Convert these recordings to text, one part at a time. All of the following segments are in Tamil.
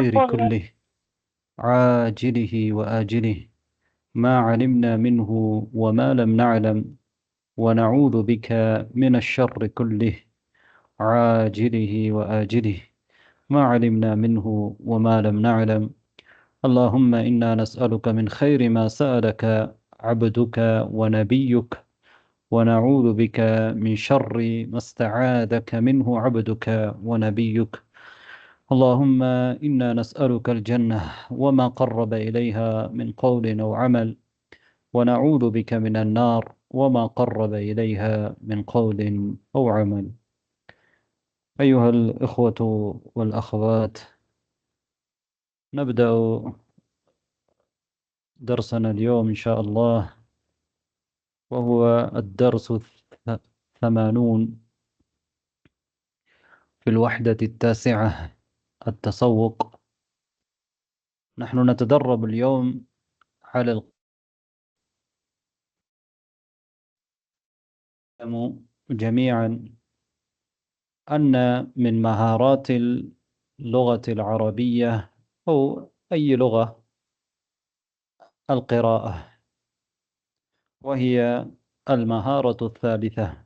الخير كله عاجله وآجله ما علمنا منه وما لم نعلم ونعوذ بك من الشر كله عاجله وآجله ما علمنا منه وما لم نعلم. اللهم إنا نسألك من خير ما سألك عبدك ونبيك ونعوذ بك من شر ما استعاذك منه عبدك ونبيك. اللهم إنا نسألك الجنة وما قرب إليها من قول أو عمل ونعوذ بك من النار وما قرب إليها من قول أو عمل. أيها الإخوة والأخوات، نبدأ درسنا اليوم إن شاء الله، وهو الدرس 80 في الوحدة 9، التسوق. نحن نتدرب اليوم على القيام جميعا أن من مهارات اللغة العربية أو أي لغة القراءة، وهي المهارة الثالثة.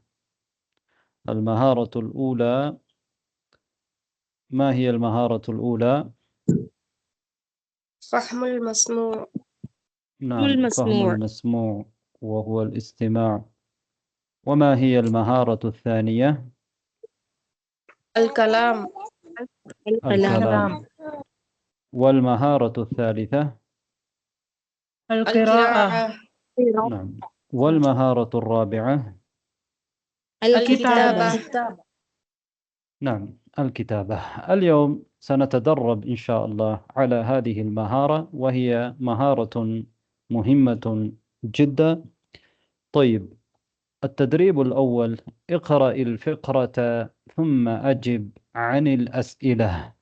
المهارة الأولى، ما هي المهارة الأولى؟ فهم المسموع. نعم، فهم المسموع وهو الاستماع. وما هي المهارة الثانية؟ الكلام. الكلام. والمهارة الثالثة؟ القراءة. نعم. والمهارة الرابعة؟ الكتابة. نعم، الكتابة. اليوم سنتدرب إن شاء الله على هذه المهارة، وهي مهارة مهمة جدا. طيب، التدريب الأول: اقرأ الفقرة ثم أجب عن الأسئلة.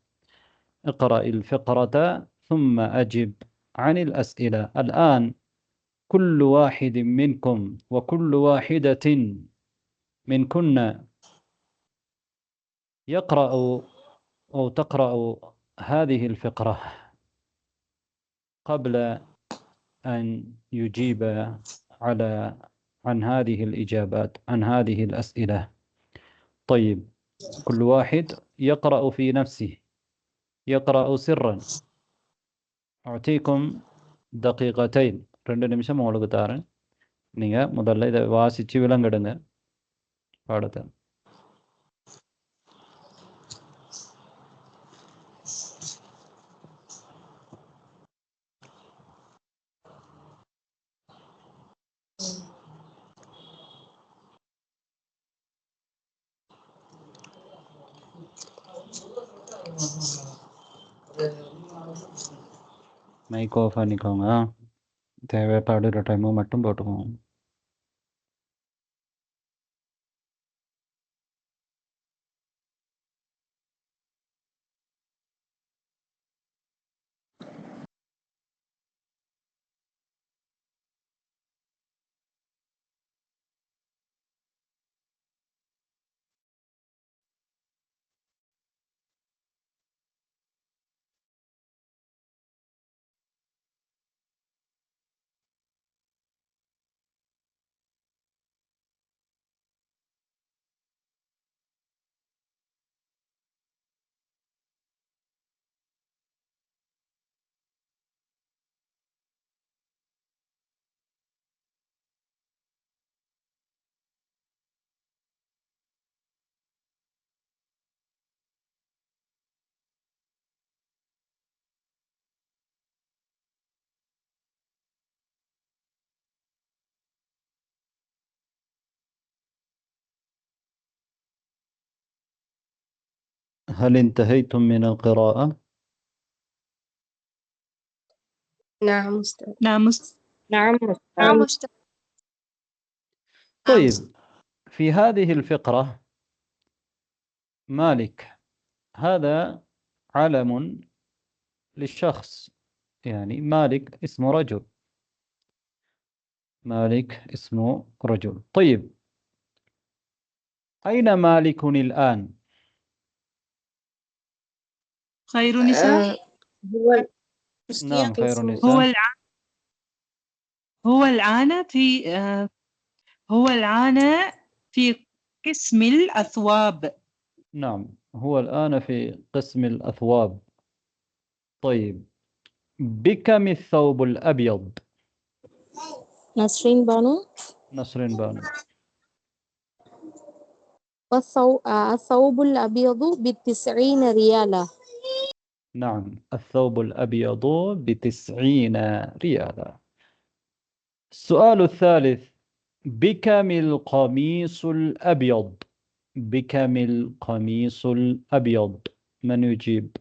اقرأ الفقرة ثم أجب عن الأسئلة. الآن كل واحد منكم وكل واحدة منكن يقرأ أو تقرأ هذه الفقرة قبل أن يجيب عن هذه الإجابات، عن هذه الأسئلة. طيب، كل واحد يقرأ في نفسه، يقرأ سرا. أعطيكم دقيقتين. 2 நிமிஷம் உங்களுக்கு தரேன். நீங்கள் முதல்ல இதை வாசித்து விளங்கிடுங்க பாடத்தை. மைக் ஆஃப் பண்ணிக்கோங்க. தேவைப்படுற டைமு மட்டும் போட்டுக்கோங்க. هل انتهيتم من القراءة؟ نعم أستاذ. نعم أستاذ. طيب، في هذه الفقرة مالك هذا علم للشخص، يعني مالك اسمه رجل. مالك اسمه رجل. طيب، أين مالك الآن؟ خير نساء. هو نعم خير قسم. النساء. هو الآن في قسم الأثواب. نعم هو الآن في قسم الأثواب. طيب بكم الثوب الأبيض؟ نسرين بانو. نسرين بانو. الثوب الأبيض ب90 ريالا. نعم الثوب الأبيض ب90 ريالا. السؤال الثالث بكم القميص الأبيض؟ بكم القميص الأبيض؟ من يجيب؟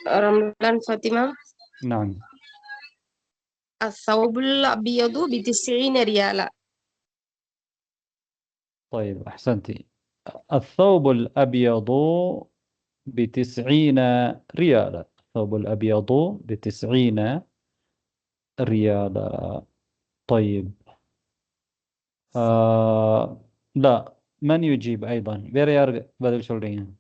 رمضان فاطمة. نعم الثوب الأبيض ب90 ريالا. طيب أحسنتي. الثوب الأبيض ب90 ريالا. الثوب الأبيض ب90 ريالا. طيب لا من يجيب أيضا؟ بير بدل شولين.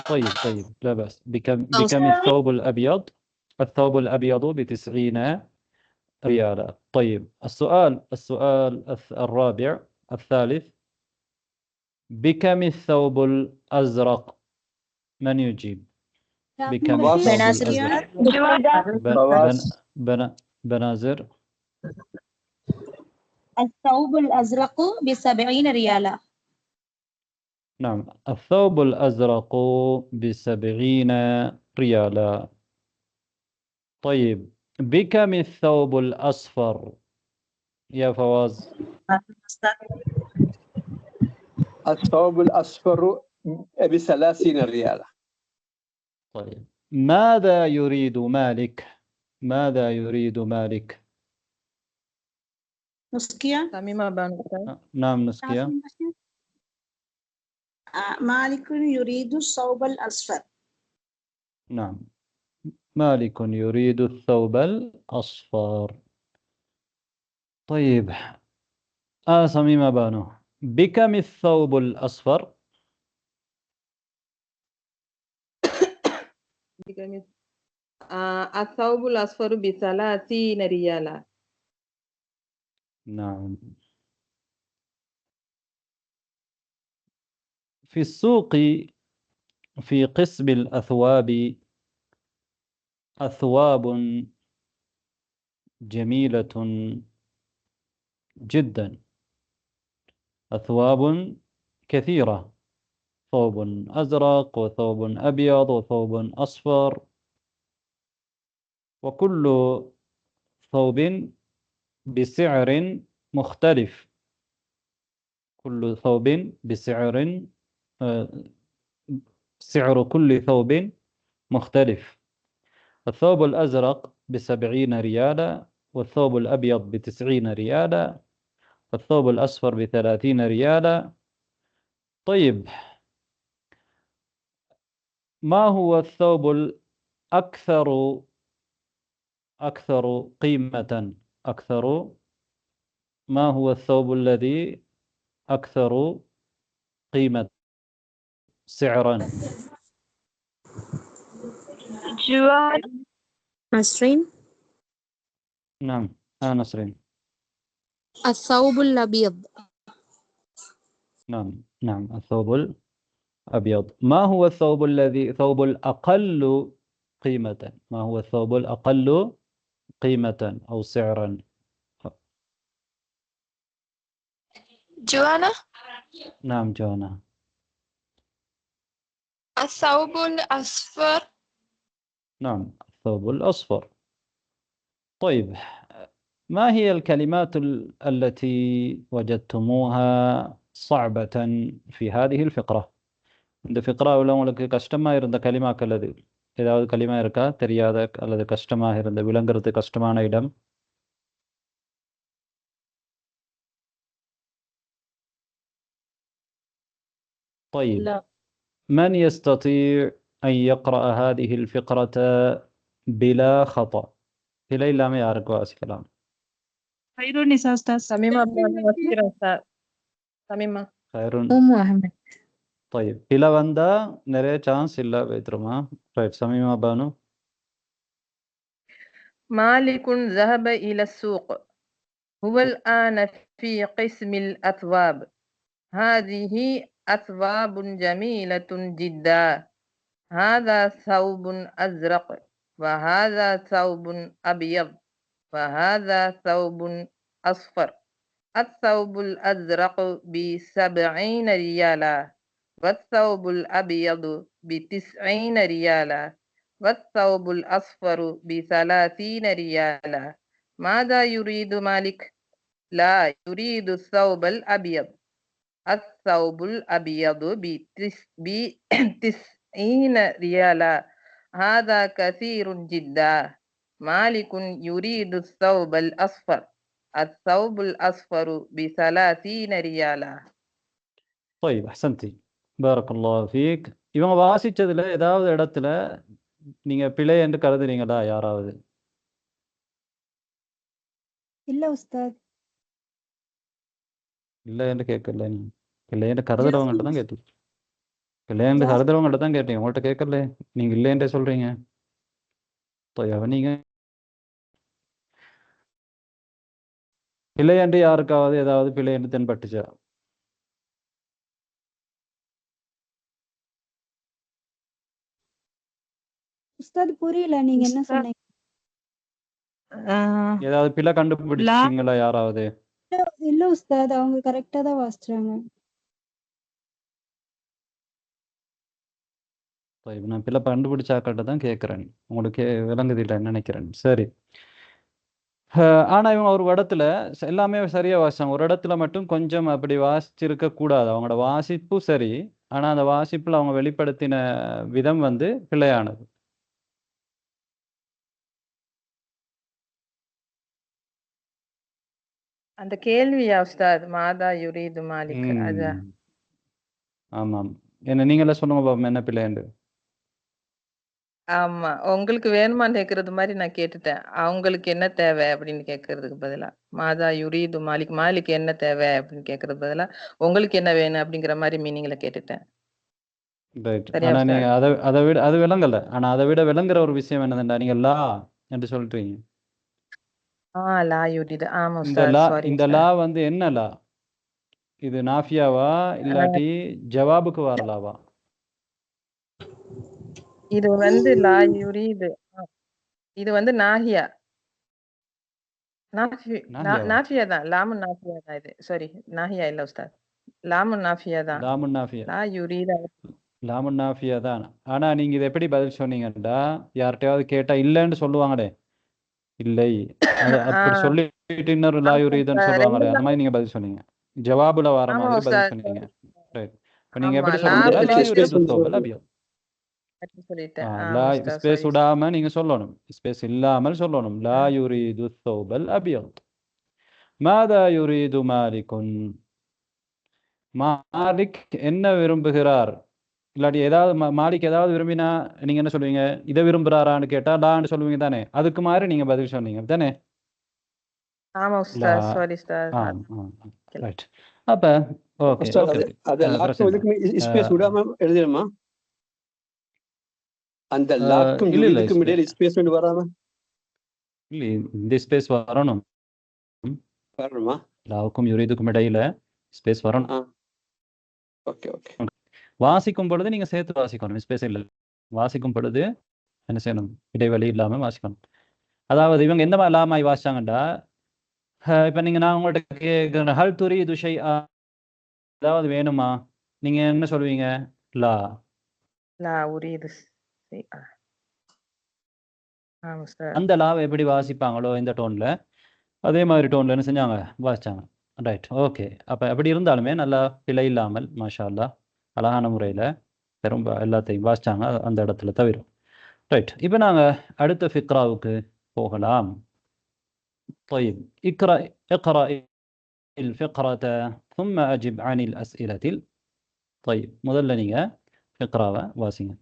طيب لا بأس. بكم الثوب الأبيض؟ الثوب الأبيض ب90 ريالا. طيب السؤال الرابع الثالث بكم الثوب الأزرق؟ من يجيب؟ بكم الثوب الأزرق؟ بنازر. الثوب الأزرق ب70 ريالا. نعم الثوب الأزرق ب70 ريالا. طيب بكم الثوب الأصفر يا فواز؟ الثوب الأصفر ب30 ريالا. طيب ماذا يريد مالك؟ ماذا يريد مالك؟ نسكية. نعم نسكية. مالك يريد الثوب الأصفر. نعم مالك يريد الثوب الأصفر. طيب صميمة بانو بكم الثوب الأصفر؟ الثوب الأصفر ب30 ريالا. نعم في السوق في قسم الأثواب أثواب جميلة جدا. أثواب كثيرة. ثوب أزرق وثوب أبيض وثوب أصفر وكل ثوب بسعر مختلف. كل ثوب بسعر سعر كل ثوب مختلف. الثوب الأزرق ب70 ريالا والثوب الأبيض ب90 ريالا والثوب الأصفر ب30 ريالا. طيب ما هو الثوب الأكثر قيمة؟ ما هو الثوب الذي أكثر قيمة سعرا؟ نسرين. نعم نسرين. الثوب الأبيض. نعم الثوب الأبيض. ما هو الثوب الأقل قيمة؟ ما هو الثوب الأقل قيمة أو سعرا؟ جوانا. نعم جوانا. الثوب الأصفر. نعم الثوب الأصفر. طيب ما هي الكلمات التي وجدتموها صعبة في هذه الفقرة؟ இந்த ஃபிக்ராவில் உங்களுக்கு கஷ்டமாக இருந்த கலிமாக்கள் அது ஏதாவது கலிமா இருக்கா தெரியாத அல்லது கஷ்டமாக இருந்த விளங்குறது கஷ்டமான இடம்? طيب لا. من يستطيع أن يقرأ هذه الفقرة بلا خطأ؟ பிழை இல்லாமல் யாருக்கு வாசிக்கலாம்? خير النساء أستاذ. சமீமா வசிக்கிறேன் சார். சமீமா. ஹைருன். أحمد. طيب பிழை வந்தா நிறைய சான்ஸ் இல்லை வைத்திருமா. ரைட், சமீமா பானு. مالك ذهب إلى السوق. هو الآن في قسم الأثواب. هذه أثواب جميلة جدا. هذا ثوب أزرق وهذا ثوب أبيض وهذا ثوب أصفر. الثوب الأزرق ب70 ريالا والثوب الأبيض ب90 ريالا والثوب الأصفر ب30 ريالا. ماذا يريد مالك؟ لا يريد الثوب الأبيض. الثوب الأبيض ب90 ريالا. هذا كثير جدا. مالك يريد الثوب الأصفر. الثوب الأصفر ب30 ريالا. طيب அஹ்சன்தி, பாரக்கல்லாஹு ஃபீக். இவங்க வாசிச்சதுல ஏதாவது இடத்துல நீங்க பிழை என்று கருதுறீங்களா யாராவது? இல்ல உஸ்தாத். இல்லை என்று கேட்கல. நீ பிழை என்று கருதுறவங்கள்ட்ட தான் கேட்டீங்க. பிழை என்று கருதுறவங்கள்ட்ட தான் கேட்டீங்க, உங்கள்கிட்ட கேட்கல. நீங்க இல்லை என்றே சொல்றீங்க. நீங்க பிழை என்று யாருக்காவது ஏதாவது பிழை என்று தென்பட்டுச்சா? உஸ்தாத் புரியல, நீங்க என்ன உஸ்தாத். சொன்னீங்க? ஏதாவது பிழை கண்டுபிடிச்சீங்களா யாராவது? இல்ல உஸ்தாத், அவங்க கரெக்டா தான் வாசிச்சாங்க. நான் பிள்ளை கண்டுபிடிச்சாக்கிட்ட தான் கேட்குறேன், உங்களுக்கு விளங்குது இல்லைன்னு நினைக்கிறேன். சரி, ஆனால் இவங்க ஒரு இடத்துல எல்லாமே சரியாக வாசிச்சாங்க, ஒரு இடத்துல மட்டும் கொஞ்சம் அப்படி வாசிச்சிருக்க கூடாது. அவங்களோட வாசிப்பு சரி, ஆனால் அந்த வாசிப்பில் அவங்க வெளிப்படுத்தின விதம் வந்து பிழையானது. அந்த கேள்வியா உஸ்தாத், மாதா யுரீது மாலிக்? அதான். ஆமாம், என்ன நீங்களே சொல்லுங்க பாப்போம், என்ன பிள்ளைண்டு? ஆமா, உங்களுக்கு வேணுமான்னு கேக்குறது மாதிரி நான் கேட்டுட்டேன். அவங்களுக்கு என்ன தேவை அப்படின்னு கேக்குறதுக்கு பதிலா மாதா யுரீது மாலிக், மாலிக் என்ன தேவை அப்படின்னு கேக்குறது பதிலா உங்களுக்கு என்ன வேணும் அப்படிங்கிற மாதிரி மீனிங்ல கேட்டுட்டேன். ரைட். சரியா ஆனால் நீங்கள் உஸ்தாத்? அதை விட அது விளங்கலை. ஆனால் அதை விட விளங்குற ஒரு விஷயம் என்னதுண்டா, நீங்கள் லா என்று சொல்றீங்க. லா யுரீது. ஆமா இந்த உஸ்தாத், லா சாரி இந்த லா வந்து என்ன லா? இது நாஃபியாவா இல்லாட்டி ஜவாபுக்கு வரலாவா? இது வந்து லா யுரீது. இது வந்து நாஹியா. நாஹியாவா? நாஃபியா தான், லாமு நாஃபியா தான் இது. சாரி, நாஹியா இல்ல உஸ்தாத், லாமு நாஃபியா தான். லாமுன் நாஃபியா. லா யுரீது. லாமுன் நாஃபியா தான். ஆனா நீங்க இதை எப்படி பதில் சொன்னீங்கடா? யார்கிட்டயாவது கேட்டா இல்லைன்னு சொல்லுவாங்களே, இல்லை அது அப்படி சொல்லிட்டு இன்னொரு லா யுரீதுன்னு சொல்லுவாங்களே, அந்த மாதிரி நீங்க பதில் சொன்னீங்க. ஜவாபுல வர ஆமா மாதிரி பதில் உஸ்தாத். சொன்னீங்க. ரைட். இப்போ நீங்க ஆமா, எப்படி லா சொல்லணும்னா லா ஸ்பேஸ் யுரீது வந்து தௌபல் அபியத். சொல்லிட்டேன். லா ஆமா உஸ்தாத், ஸ்பேஸ் சாரி. விடாம நீங்க சொல்லணும், ஸ்பேஸ் இல்லாமல் சொல்லணும். லா யுரீது தௌபல் அபியத். மாதா யுரீது மாலிகுன். மாலிக் என்ன விரும்புகிறார்? இல்லாட்டி ஏதாவது மாலிக் ஏதாவது விரும்பினா நீங்க என்ன சொல்லுவீங்க? இதை விரும்புறாரான்னு கேட்டா லான்னு சொல்லுவீங்க தானே? அதுக்கு மாதிரி நீங்க பதில் சொன்னீங்க தானே? ஆமா லா. உஸ்தாத், சாரி உஸ்தாத். ரைட். அப்ப ஓகே உஸ்தாத், ஓகே அது லாக்கும் இதுக்கும் ஸ்பேஸ் விடாம எழுதிடுமா? அந்த லாக்கும் இல்ல இல்ல இதுக்கும் இடையில ஸ்பேஸ் வேண்டு வராம இல்ல, இந்த ஸ்பேஸ் வரணும். வரணுமா? லாவுக்கும் யுரீதுக்கும் இடையில ஸ்பேஸ் வரணும். Okay okay. வாசிக்கும் பொழுது நீங்க சேர்த்து வாசிக்கணும், ஸ்பேஸ் இல்லை. வாசிக்கும் பொழுது என்ன செய்யணும்? இடைவெளி இல்லாம வாசிக்கணும். அதாவது இவங்க எந்த மாதிரி லாமாய் வாசிச்சாங்கண்டா, இப்ப நீங்க நான் உங்கள்கிட்ட கேட்கிறேன், ஹல் துரீது ஷைஆ, ஏதாவது வேணுமா? நீங்க என்ன சொல்லுவீங்க? லா. லா உரீது. ஆமா உஸ்தாத். அந்த லாவை எப்படி வாசிப்பாங்களோ இந்த டோன்ல, அதே மாதிரி டோன்ல என்ன செஞ்சாங்க? வாசிச்சாங்க. Right, okay. அப்ப அப்படி இருந்தாலுமே நல்லா பிழை இல்லாமல் மாஷா அல்லாஹ் அழகான முறையில் பெரும் எல்லாத்தையும் வாசிச்சாங்க அந்த இடத்துல தவிர. ரைட், இப்போ நாங்கள் அடுத்த ஃபிக்ராவுக்கு போகலாம். طيب اقرأ الفقرة ثم أجب عن الأسئلة. طيب முதல்ல நீங்கள் ஃபிக்ராவை வாசிங்க.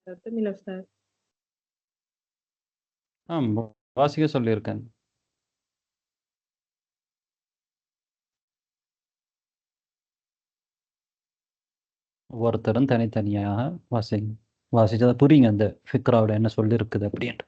அர்த்தமில்ல உஸ்தாத். வாசிக்க சொல்லியிருக்கேன். ஒவ்வொருத்தரும் தனித்தனியாக வாசிச்சதை புரியுங்க அந்த ஃபிக்ராவில் என்ன சொல்லியிருக்குது அப்படின்ட்டு.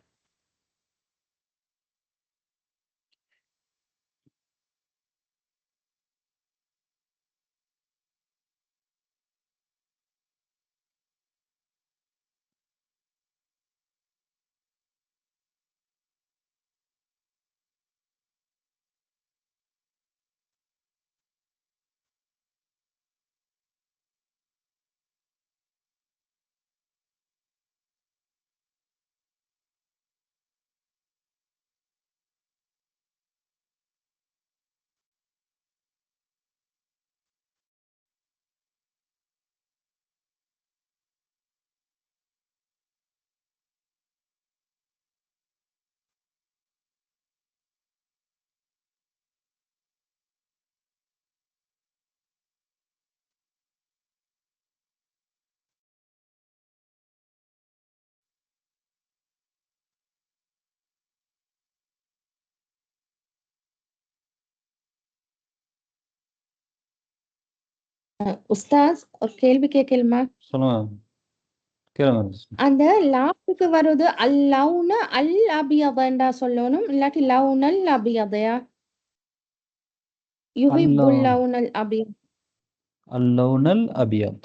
உஸ்தாத் ஒரு கேள்வி கேட்கலுமா? சொல்லுங்க, கேளுங்க. அந்த லாப்புக்கு வருது அல் லவுன அல் அபியதா சொல்லணும், இல்லாட்டி லவுனல் அபியதையா? யுஹிப்புல் லவுனல் அபியத். அல்லவுனல் அபியத்.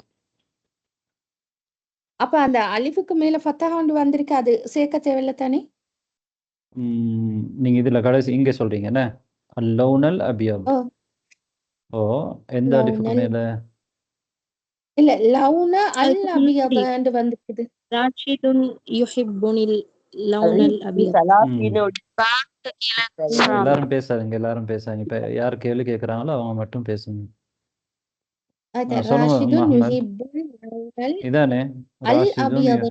அப்ப அந்த அலிஃபுக்கு மேல ஃபத்தஹா கொண்டு வந்திருக்கு, அது சேர்க்க தேவையில்ல தானே? நீங்க இதுல கடைசி இங்க சொல்றீங்க என்ன? அல்லவுனல் அபியத். ஓ, எந்த அலிஃபுக்கு மேல? இல்ல, லவுன அல் அபியதான்னு வந்திருக்குது. ராஷிதுன் யுஹிப்புனில் லவுனல் அபியத். எல்லாரும் பேசாதீங்க. இப்ப யார் கேள்வி கேட்கறாங்களோ அவங்க மட்டும் பேசுங்க. சொல்லுங்க ராஷிதுன் முஹம்மத். யுஹிப்புல் லவுனல் இதானே அல் ராஷிதுன் அபியத்.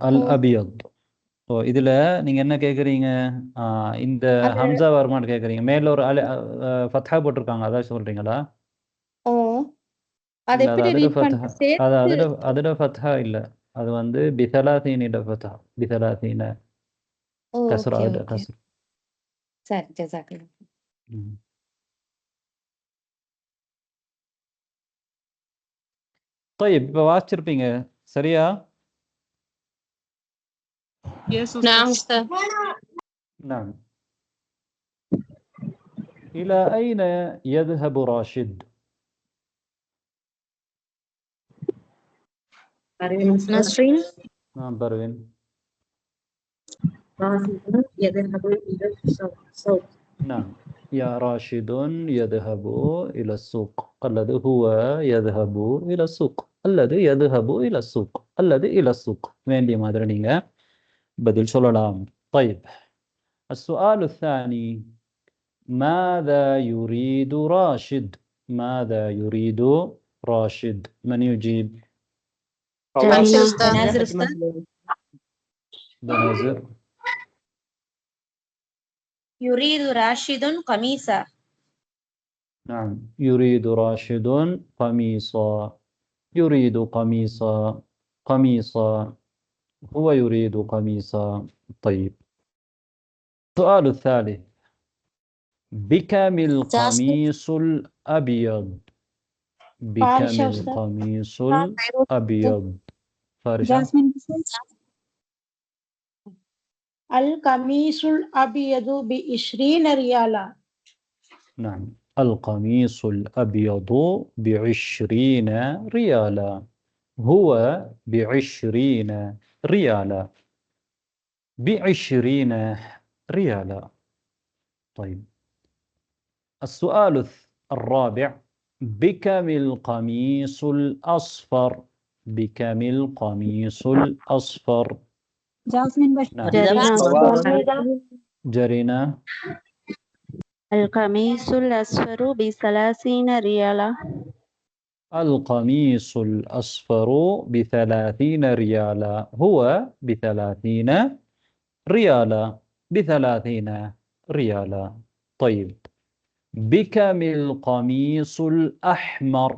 அல் அபியத். ஓ, இதுல நீங்க என்ன கேக்குறீங்க? இந்த ஹம்சா வருமான்னு கேக்குறீங்க. மேல ஒரு ஃபத்ஹா போட்டிருக்காங்க, அதான் சொல்றீங்களா? அது இல்ல, அது எப்படி அதுல ரீட் ஃபத்ஹா. பண்ண சேர்த்து? அதுல ஃபத்ஹா இல்ல, அது வந்து பிசலாதீனிட ஃபத்ஹா. பிசலாதீன கஸ்ரா. ஓகே அது ஓகே, கஸ்ரா. சரி ஜஸாக்கல்லாஹ். ம். طيب, இப்ப வாசிச்சிருப்பீங்க சரியா? Yes, نعم Ustaz. أستاذ. نعم. إلى أين يذهب راشد؟ நஸ்ரீன். نعم بروين. نعم، يا راشد يذهب إلى السوق. الذي هو يذهب إلى السوق. الذي يذهب إلى السوق. الذي إلى السوق. வேண்டிய மாதிரி நீங்க பதில் சொல்லலாம். طيب، السؤال الثاني: ماذا يريد راشد؟ ماذا يريد راشد؟ من يجيب؟ ناصر أستاذ. ناصر أستاذ. بنازر. يريد راشد قميصا. نعم، يريد راشد قميصا. يريد قميصا. قميصا. هو يريد قميصا. طيب، السؤال الثالث: بكم القميص الأبيض؟ بكم القميص الأبيض؟ فارشة. القميص الأبيض ب20 ريالا. نعم، القميص الأبيض ب20 ريالا. هو ب20 ريالا. ب20 ريالا. طيب، السؤال الرابع: بكم القميص الأصفر؟ بكم القميص الأصفر؟ جاسمين نعم. جرينا. القميص الأصفر ب30 ريالا. القميص الأصفر ب30 ريالا. هو ب30 ريالا. ب30 ريالا. طيب، بكم القميص الأحمر؟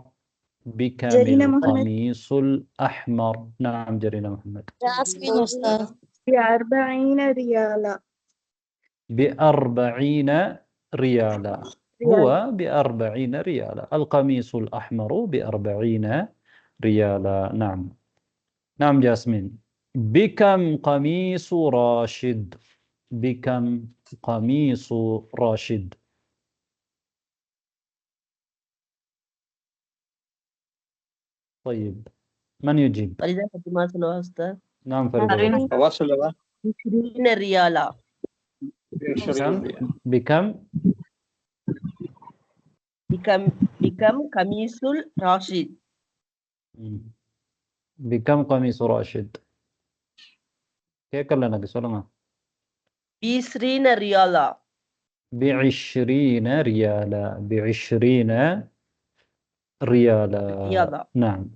بكم جرينا محمد. القميص الأحمر. نعم جرينا محمد. جاسمين أستاذ. ب40 ريالا. ب40 ريالا. هو ب40 ريالا. القميص الأحمر ب40 ريالا. نعم. نعم جاسمين. بكم قميص راشد؟ بكم قميص راشد؟ طيب من يجيب؟ فريدة فاطمة سلوى أستاذ. نعم فريدة. واصل له 20 ريالا. 20 ريال. بكم؟ بكم قميص راشد؟ بكم قميص راشد؟ كيف قال لنا بسرعة؟ 20 ريالا. ب20 ريالا. ب20 ريالا. ريالا. نعم.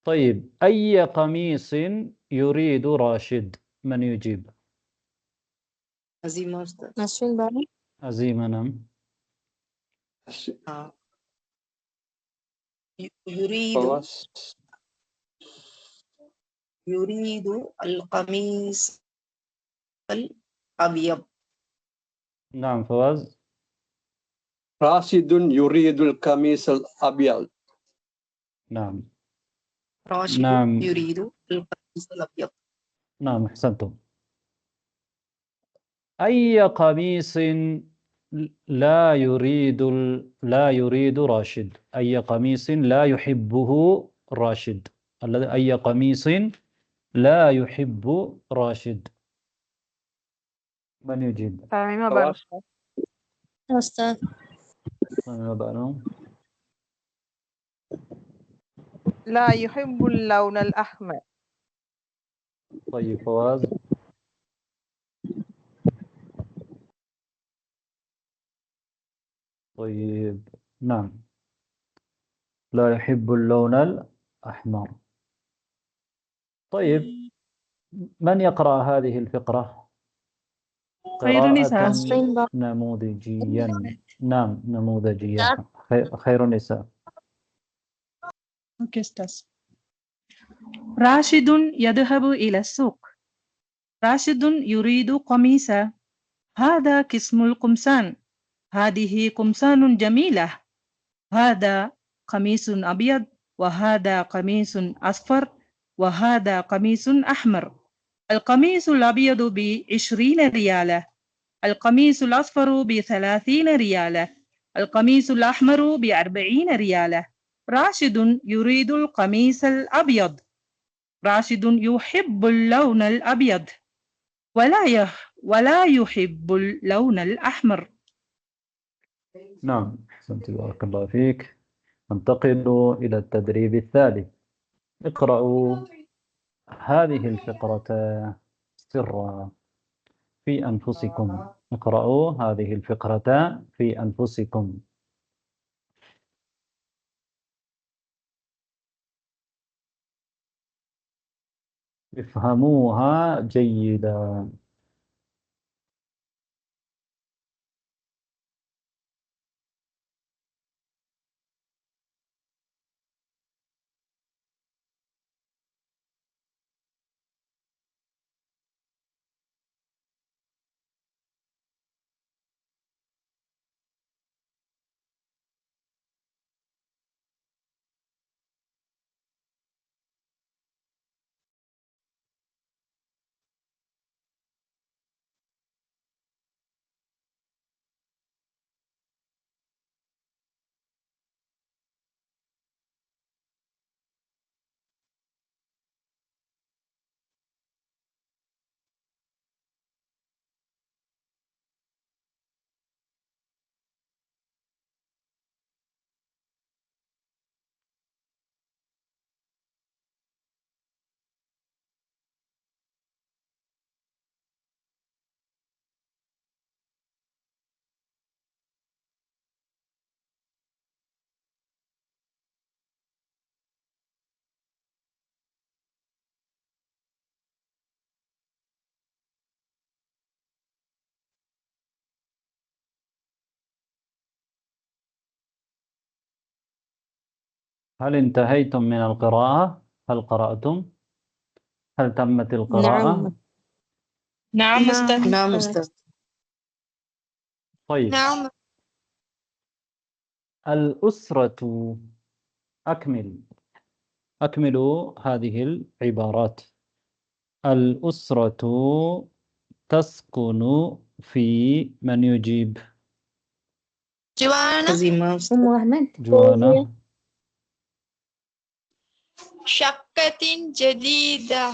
طيب أي قميص يريد راشد؟ من يجيب؟ عزيمة أستاذ. نسرين باري. عزيمة. نعم. يريد فواز. يريد القميص الأبيض. نعم فواز. راشد يريد القميص الأبيض. نعم. راشد نعم. يريد القميص الأبيض. نعم أحسنتم. أي قميص لا يريد راشد؟ أي قميص لا يحبه راشد؟ أي قميص لا يحب راشد؟ من يجيب؟ فواز. أستاذ. لا يحب اللون الأحمر. طيب فواز. طيب نعم لا يحب اللون الأحمر. طيب من يقرأ هذه الفقرة خير النساء. قراءة نسرين باري. نموذجيا؟ نعم نموذجية. خير النساء. أوكي أستاذ. راشد يذهب إلى السوق. راشد يريد قميصا. هذا قسم القمصان. هذه قمصان جميلة. هذا قميص أبيض، وهذا قميص أصفر، وهذا قميص أحمر. القميص الأبيض ب20 ريالة. القميص الأصفر ب30 ريالة. القميص الأحمر ب40 ريالة. راشد يريد القميص الأبيض. راشد يحب اللون الأبيض ولا يحب اللون الأحمر. نعم أحسنت بارك الله فيك. ننتقل إلى التدريب الثالث. اقرأوا هذه الفقرة سرا في أنفسكم. اقرأوا هذه الفقرة في أنفسكم. افهموها جيدا. هل انتهيتم من القراءة؟ هل قرأتم؟ هل تمت القراءة؟ نعم نعم أستاذ. نعم أستاذ. طيب نعم. الأسرة، أكملوا هذه العبارات. الأسرة تسكن في، من يجيب؟ جوانا. عزيمة أستاذ. أم أحمد جوانا. شقة جديدة.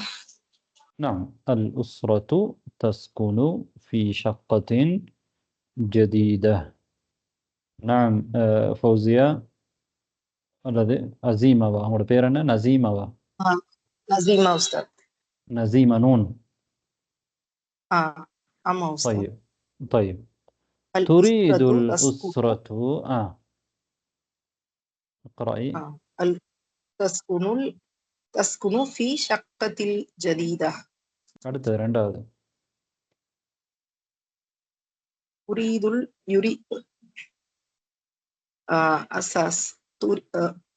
نعم، الأسرة تسكن في شقة جديدة. نعم. فوزية அல்லது அசீமாவா? அவங்களோட பேர் என்ன? நசீமாவா? عزيمة أستاذ. நசீமா நூன். ஆமா أستاذ. طيب طيب الأسرة تريد تسكن. الأسرة اقرأي. تسكن في شقة جديدة. அடுத்தது ரெண்டாவது. يريد أساس.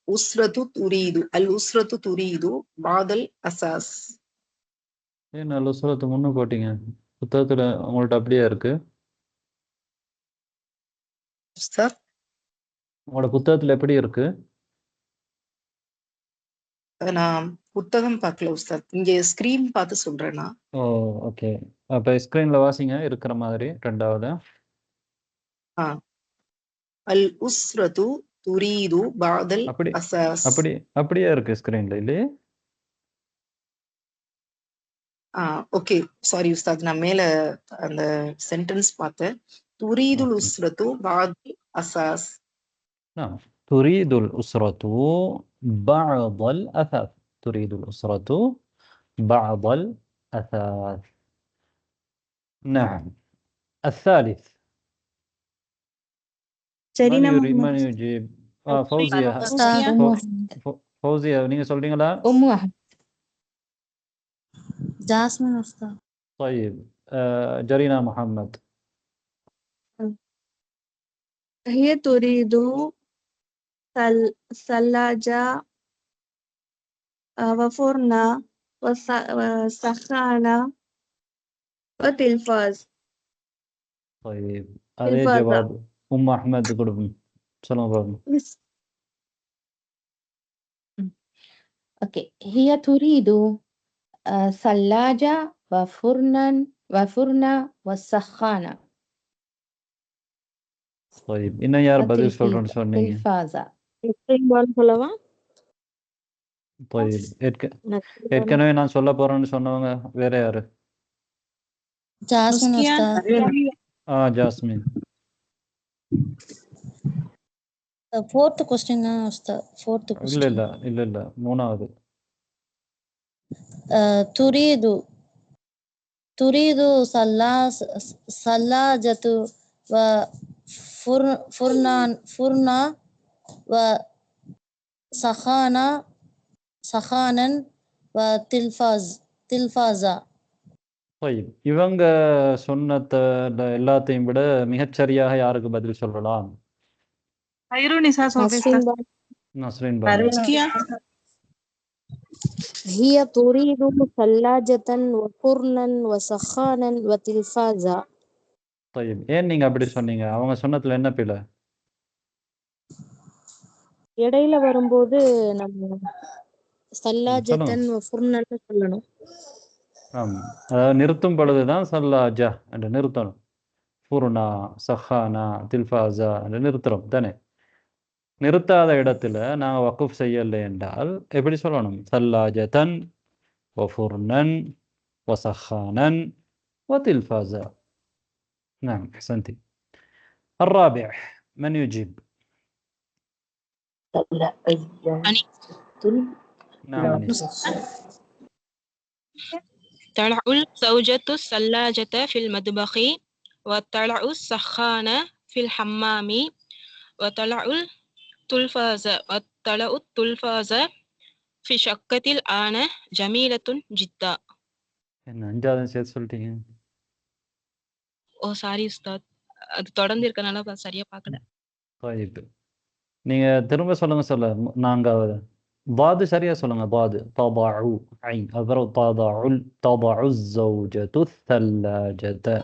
أسرة تريد. الأسرة تريد بعض الأساس. ஏன் நல்ல சொல்ல முன்ன போட்டீங்க? புத்தகத்துல உங்கள்ட்ட அப்படியே இருக்கு. أستاذ உங்களோட புத்தகத்துல எப்படி இருக்கு? நான் புத்தகம் பார்க்கல உஸ்தாத். இங்க ஸ்கிரீன் பார்த்து சொல்றேனா? ஓ ஓகே. அப்ப ஸ்கிரீன்ல வாசிங்க இருக்கிற மாதிரி. ரெண்டாவது. அல் உஸ்ரத்து துரீது பாதல் அப்படி அசாஸ். அப்படியே இருக்கு ஸ்கிரீன்ல இல்லையே? ஓகே சாரி உஸ்தாத், நான் மேல அந்த சென்டென்ஸ் பார்த்தேன். துரீதுல் உஸ்ரத்து பாதல் அசாஸ். تريد الأسرة بعض الأثاث. تريد الأسرة بعض الأثاث. نعم. الثالث. من يجيب؟ فوزية. فوزية நீங்க சொல்றீங்களா? أم أحمد. جاسمين أستاذ. طيب جرينا محمد. هي تريد ثلاجة وفرن وسخانة وتلفاز. طيب هذا جواب أم أحمد. قربن سلام عليكم. أوكي. هي تريد ثلاجة وفرن وسخانة. طيب இன்னும் யார் பதில் சொல்றேன்னு சொன்னீங்க? تلفازة. طيب ஏற்கனவே நான் சொல்ல போறேன்னு சொன்னவங்க வேற யாரு? جاسمين أستاذ. Jasmine. fourth question أستاذ. fourth question. இல்ல மூணாவது. تريد ثلاجة وفرن وسخانا وتلفازا. طيب இவங்க சொன்னதுல எல்லாத்தையும் விட மிகச்சரியாக யாருக்கு பதில் சொல்லலாம்? ஹைருனிசா சொல்றேன். நஸ்ரின் பானு. هي تريد ثلاجة وفرنا وسخانا وتلفازا. طيب ஏன் நீங்க அப்படி சொன்னீங்க? அவங்க சொன்னதுல என்ன பிழை? இடையில வரும்போது நம்ம சல்லாஜத்தன் ஃபுர்னன்னு சொல்லணும். அதாவது நிறுத்தும் பொழுதுதான் சல்லாஜா என்று நிறுத்தணும். ஃபுர்னா, சஹானா, தில்ஃபாஸா என்று நிறுத்துறோம் தானே. நிறுத்தாத இடத்துல நாங்கள் வக்குஃப் செய்யலை என்றால் எப்படி சொல்லணும்? சல்லாஜத்தன் வஃபுர்னன் வசஹானன் وتلفازا. نعم أحسنتي. الرابع من يجيب؟ نعم. تضع الزوجة الثلاجة في المطبخ وتضع السخانة في الحمام وتضع التلفاز في شقة الآن جميلة جدا. என்ன அஞ்சாவது சேர்த்து சொல்லிட்டீங்க? ஓ சாரி உஸ்தாத், அது தொடர்ந்து இருக்கனால சரியா பார்க்கல. طيب நீங்க திரும்ப சொல்லுங்க நான்காவது பாது சரியா சொல்லுங்க. பாது தபாஉ ஐன் அப்புறம் தபாஉ الزوجة الثلاجة.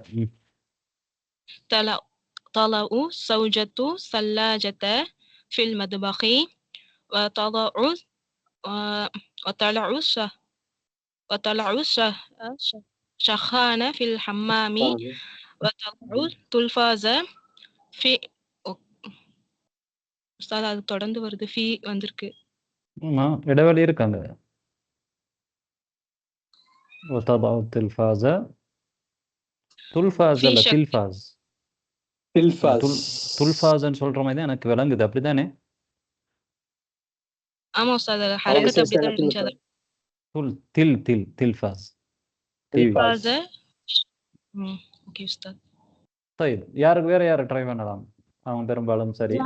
تضع الزوجة الثلاجة في المطبخ وتضع السخان في الحمام وتضع التلفاز في உஸ்தாத் அது தொடர்ந்து வருது ஃபீ வந்திருக்கு. இடைவெளி இருக்காங்க. وتضع التلفاز تلفاز في இல்ல شك தில்ஃபாஸ். துல்ஃபாஸ்ன்னு சொல்ற மாதிரி தான் எனக்கு விளங்குது. அப்படிதானே? ஆமா உஸ்தாத் அது ஹரக்கத் அப்படிதான் இருந்துச்சு. அது தில்ஃபாஸ் தில்ஃபாஸ். ஓகே உஸ்தாத். طيب யாருக்கு வேற யாரை ட்ரை பண்ணலாம்? அவங்க பெரும்பாலும் சரி.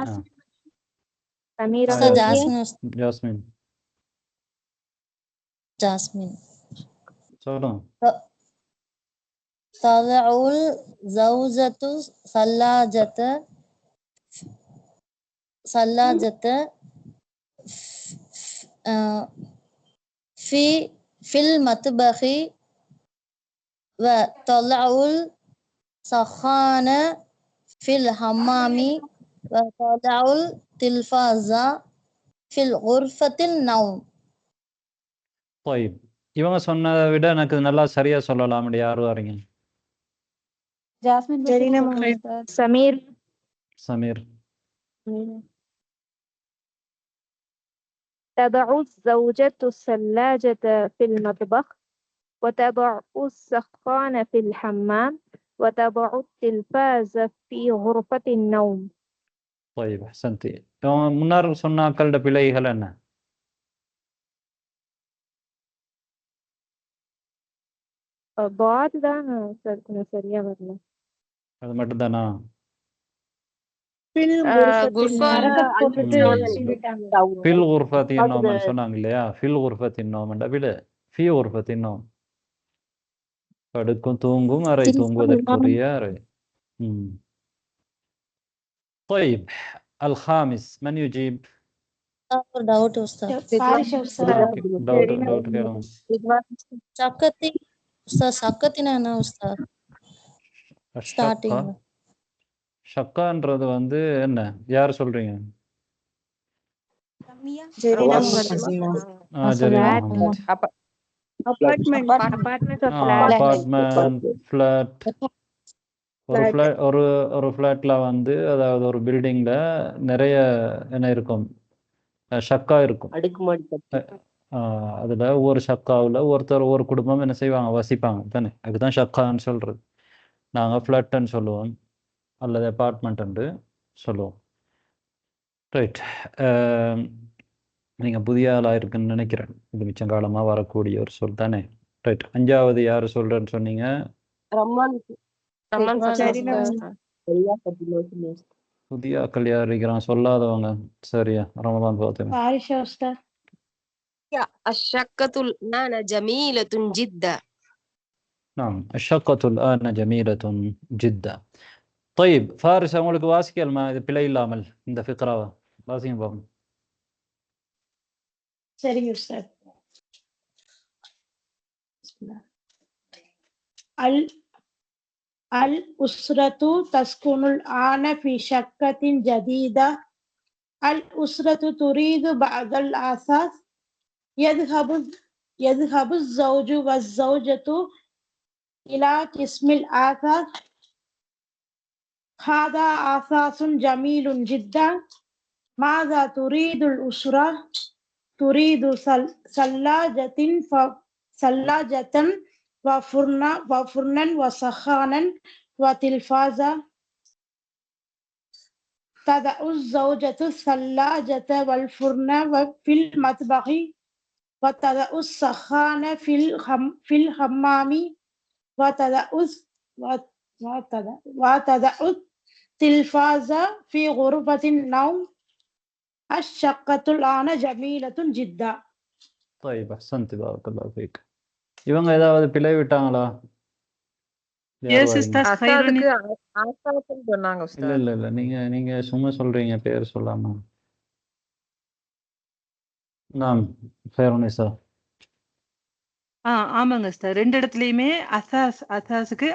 சமீரா உஸ்தாத் ஜாஸ்மின் ஜாஸ்மின் ஜாஸ்மின் சொல்லுங்க. تضع الزوجة ثلاجة في المطبخ وتضع السخان في الحمام وتضع التلفاز في غرفة النوم. طيب இவங்க சொன்னதை விட எனக்கு நல்லா சரியா சொல்லலாம். யாரு வரீங்க? ஜாஸ்மின் சமீர் சமீர். تضع الزوجة الثلاجة في المطبخ وتضع السخان في الحمام وتضع التلفاز في غرفة النوم. طيب احسنتي. முன்னார் சொன்ன ஆக்களோட பிழைகள் என்ன? பாத் தான் சரியா வரல. அது மட்டும் தானா? ஃபில் ஃபில் குர்ஃபத்தின் நௌம்னு சொன்னாங்க இல்லையா? ஃபில் குர்ஃபத்தின் நௌம்ன்ற விட ஃபீ குர்ஃபத்தின் நௌம். படுக்கும் தூங்கும் அறை, தூங்குவதற்குரிய அறை. طيب الخامس من يجيب؟ داوود أستاذ. داوود كلام. شقتي أستاذ شقتنا أنا أستاذ. starting. ஷக்கான்றது வந்து என்ன? யார் சொல்றீங்க? Apartment, flat. ஒரு ஃபிளாட்ல வந்து அதாவது ஒரு பில்டிங்ல நிறைய என்ன இருக்கும்? ஷக்கா இருக்கும். அதுல ஒவ்வொரு ஷக்காவில் ஒரு குடும்பம் என்ன செய்வாங்க? வசிப்பாங்க தானே? அதுதான் ஷக்கான்னு சொல்றது. நாங்க ஃபிளாட்ன்னு சொல்லுவோம் அல்லது அபார்ட்மெண்ட் என்று சொல்லுவோம். ரைட். நீங்கள் புதிய ஆளாக இருக்குன்னு நினைக்கிறேன். இது மிச்சம் காலமாக வரக்கூடிய ஒரு சொல் தானே? ரைட். அஞ்சாவது யார் சொல்கிறேன்னு சொன்னீங்க? புதிய ஆக்கள் யார் இருக்கிறான்? சொல்லாதவங்க. சரியா? ரமதான் பார்த்தேன். الشقة الآن جميلة جدا. نعم الشقة الآن جميلة جدا. طيب فارس உங்களுக்கு வாசிக்கலாமா? இது பிழை இல்லாமல் இந்த ஃபிக்ராவை வாசிங்க பாப்போம். சரிங்க சார். الأسرة تسكن الآن في شقة جديدة. الأسرة تريد بعض الأثاث. يذهب الزوج والزوجة إلى قسم الأثاث. هذا أثاث جميل جدا. ماذا تريد الأسرة؟ تريد ثلاجة وفرنا وسخانا وتلفازا. تضع الزوجة الثلاجة والفرن في المطبخ وتضع السخان في الحمام وتضع التلفاز في غرفة النوم. الشقة الآن جميلة جدا. طيب احسنت بارك الله فيك. இவங்க ஏதாவது பிழை விட்டாங்களா? இல்ல நீங்க சும்மா சொல்றீங்க பேர் சொல்லாம. نعم خير النساء. ஆமாங்க சார். 2 இடத்துலயுமே அசாஸுக்கு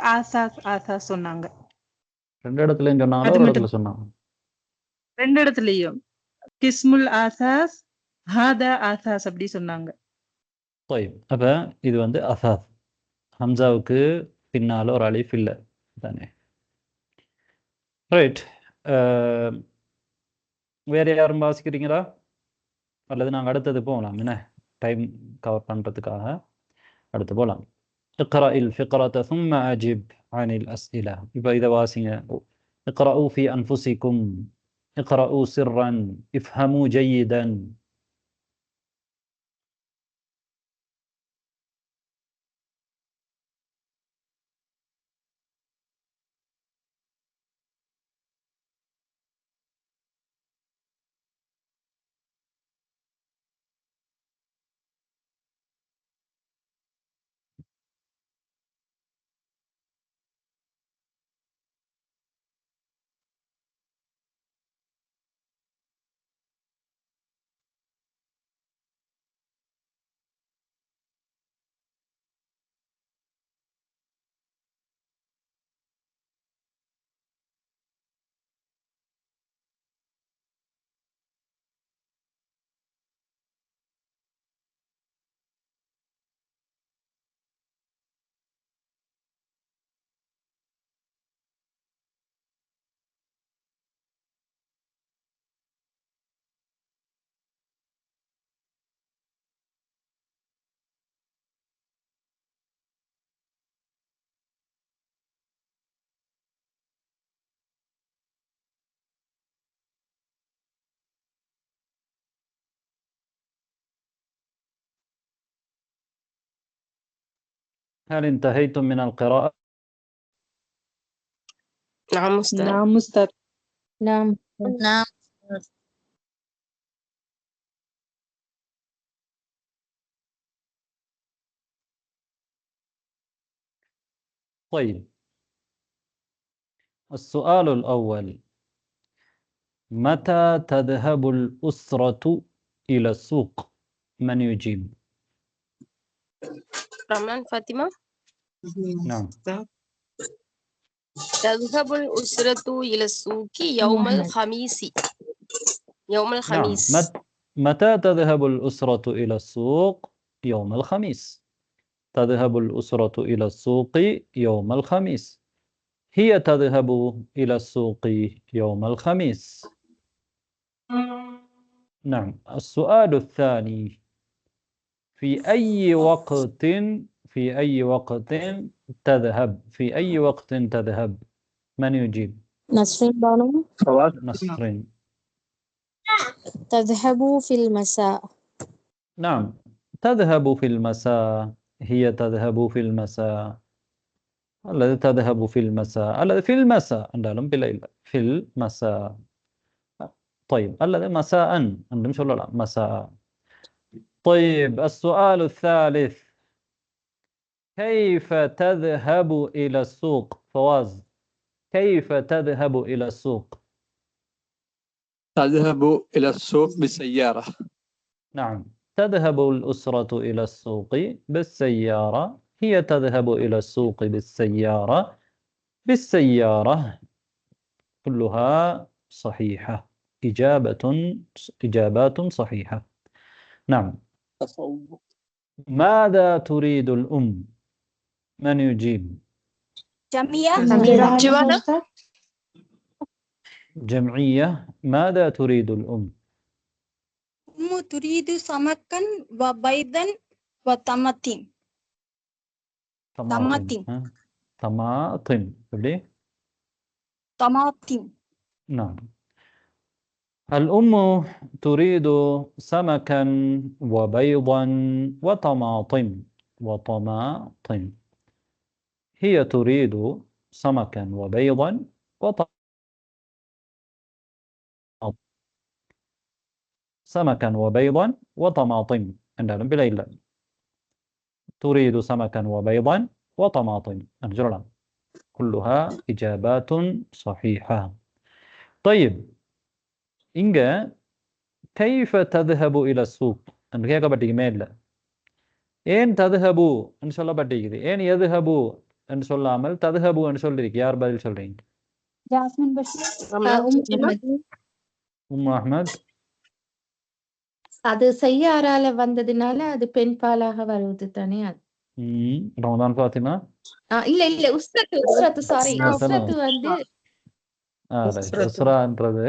ஆசாஸ் சொன்னாங்க. 2 இடத்துலயும் சொன்னாங்களா அது ஒரு மட்டும் இடத்துல சொன்னாங்க? 2 இடத்துலயும் கிஸ்முல் ஆசாஸ் ஹாதா ஆசாஸ் அப்படி சொன்னாங்க. طيب அப்ப இது வந்து அசாஸ். ஹம்சாவுக்கு பின்னால ஒரு அலிஃப் இல்ல தானே. ரைட். வேற யாரும் வாசிக்கிறீங்களா? அல்லது நாங்கள் அடுத்தது போகலாம். என்ன டைம் கவர் பண்ணுறதுக்காக அடுத்து போகலாம். اقرأ الفقرة ثم أجب عن الأسئلة. இப்போ இதை வாசிங்க. اقرأوا في أنفسكم اقرأوا سرا افهموا جيدا. هل انتهيتم من القراءة؟ نعم أستاذ. نعم أستاذ. نعم. نعم. طيب السؤال الأول: متى تذهب الأسرة إلى السوق؟ من يجيب؟ رمضان فاطمة. نعم. تذهب الأسرة إلى السوق يوم الخميس. يوم الخميس. نعم. متى تذهب الأسرة إلى السوق؟ يوم الخميس. تذهب الأسرة إلى السوق يوم الخميس. هي تذهب إلى السوق يوم الخميس. نعم. السؤال الثاني: في أي وقت تذهب؟ في أي وقت تذهب؟ من يجيب؟ نسرين بانو. نسرين. تذهب في المساء. نعم تذهب في المساء. هي تذهب في المساء. الذي تذهب في المساء. الذي في المساء عندهم بالليل في المساء. طيب الذي مساء عندهم شو لا مساء. طيب السؤال الثالث: كيف تذهب إلى السوق؟ فواز كيف تذهب إلى السوق؟ تذهب إلى السوق بالسيارة. نعم تذهب الأسرة إلى السوق بالسيارة. هي تذهب إلى السوق بالسيارة. كلها صحيحة. إجابات صحيحة. نعم. ماذا تريد الأم؟ من يجيب؟ جمعية. ماذا تريد الأم؟ أم تريد سمكا وبيضا وطماطم. طماطم. نعم. الأم تريد سمكا وبيضا وطماطم. هي تريد سمكا وبيضا وطماطم. سمكا وبيضا وطماطم عندنا بالليل. تريد سمكا وبيضا وطماطم. أرجونا كلها إجابات صحيحة. طيب إنجا كيف تذهب إلى السوق؟ என்று கேட்கப்பட்டிக்குமே இல்லை. ஏன் ததுஹபு என்று சொல்லப்பட்டிருக்குது? ஏன் எதுஹபு என்று சொல்லாமல் ததுஹபு என்று சொல்லிருக்கு? யார் பதில் சொல்றீங்க? ஜாஸ்மின் பஷீர். அஹ்மத். அது செய்யாரால வந்ததுனால அது பெண் பாலாக வருவது தானே. அது ரமதான் ஃபாத்திமா. இல்ல உஸ்ரத்து சாரி. உஸ்ரத்து வந்து உஸ்ரான்றது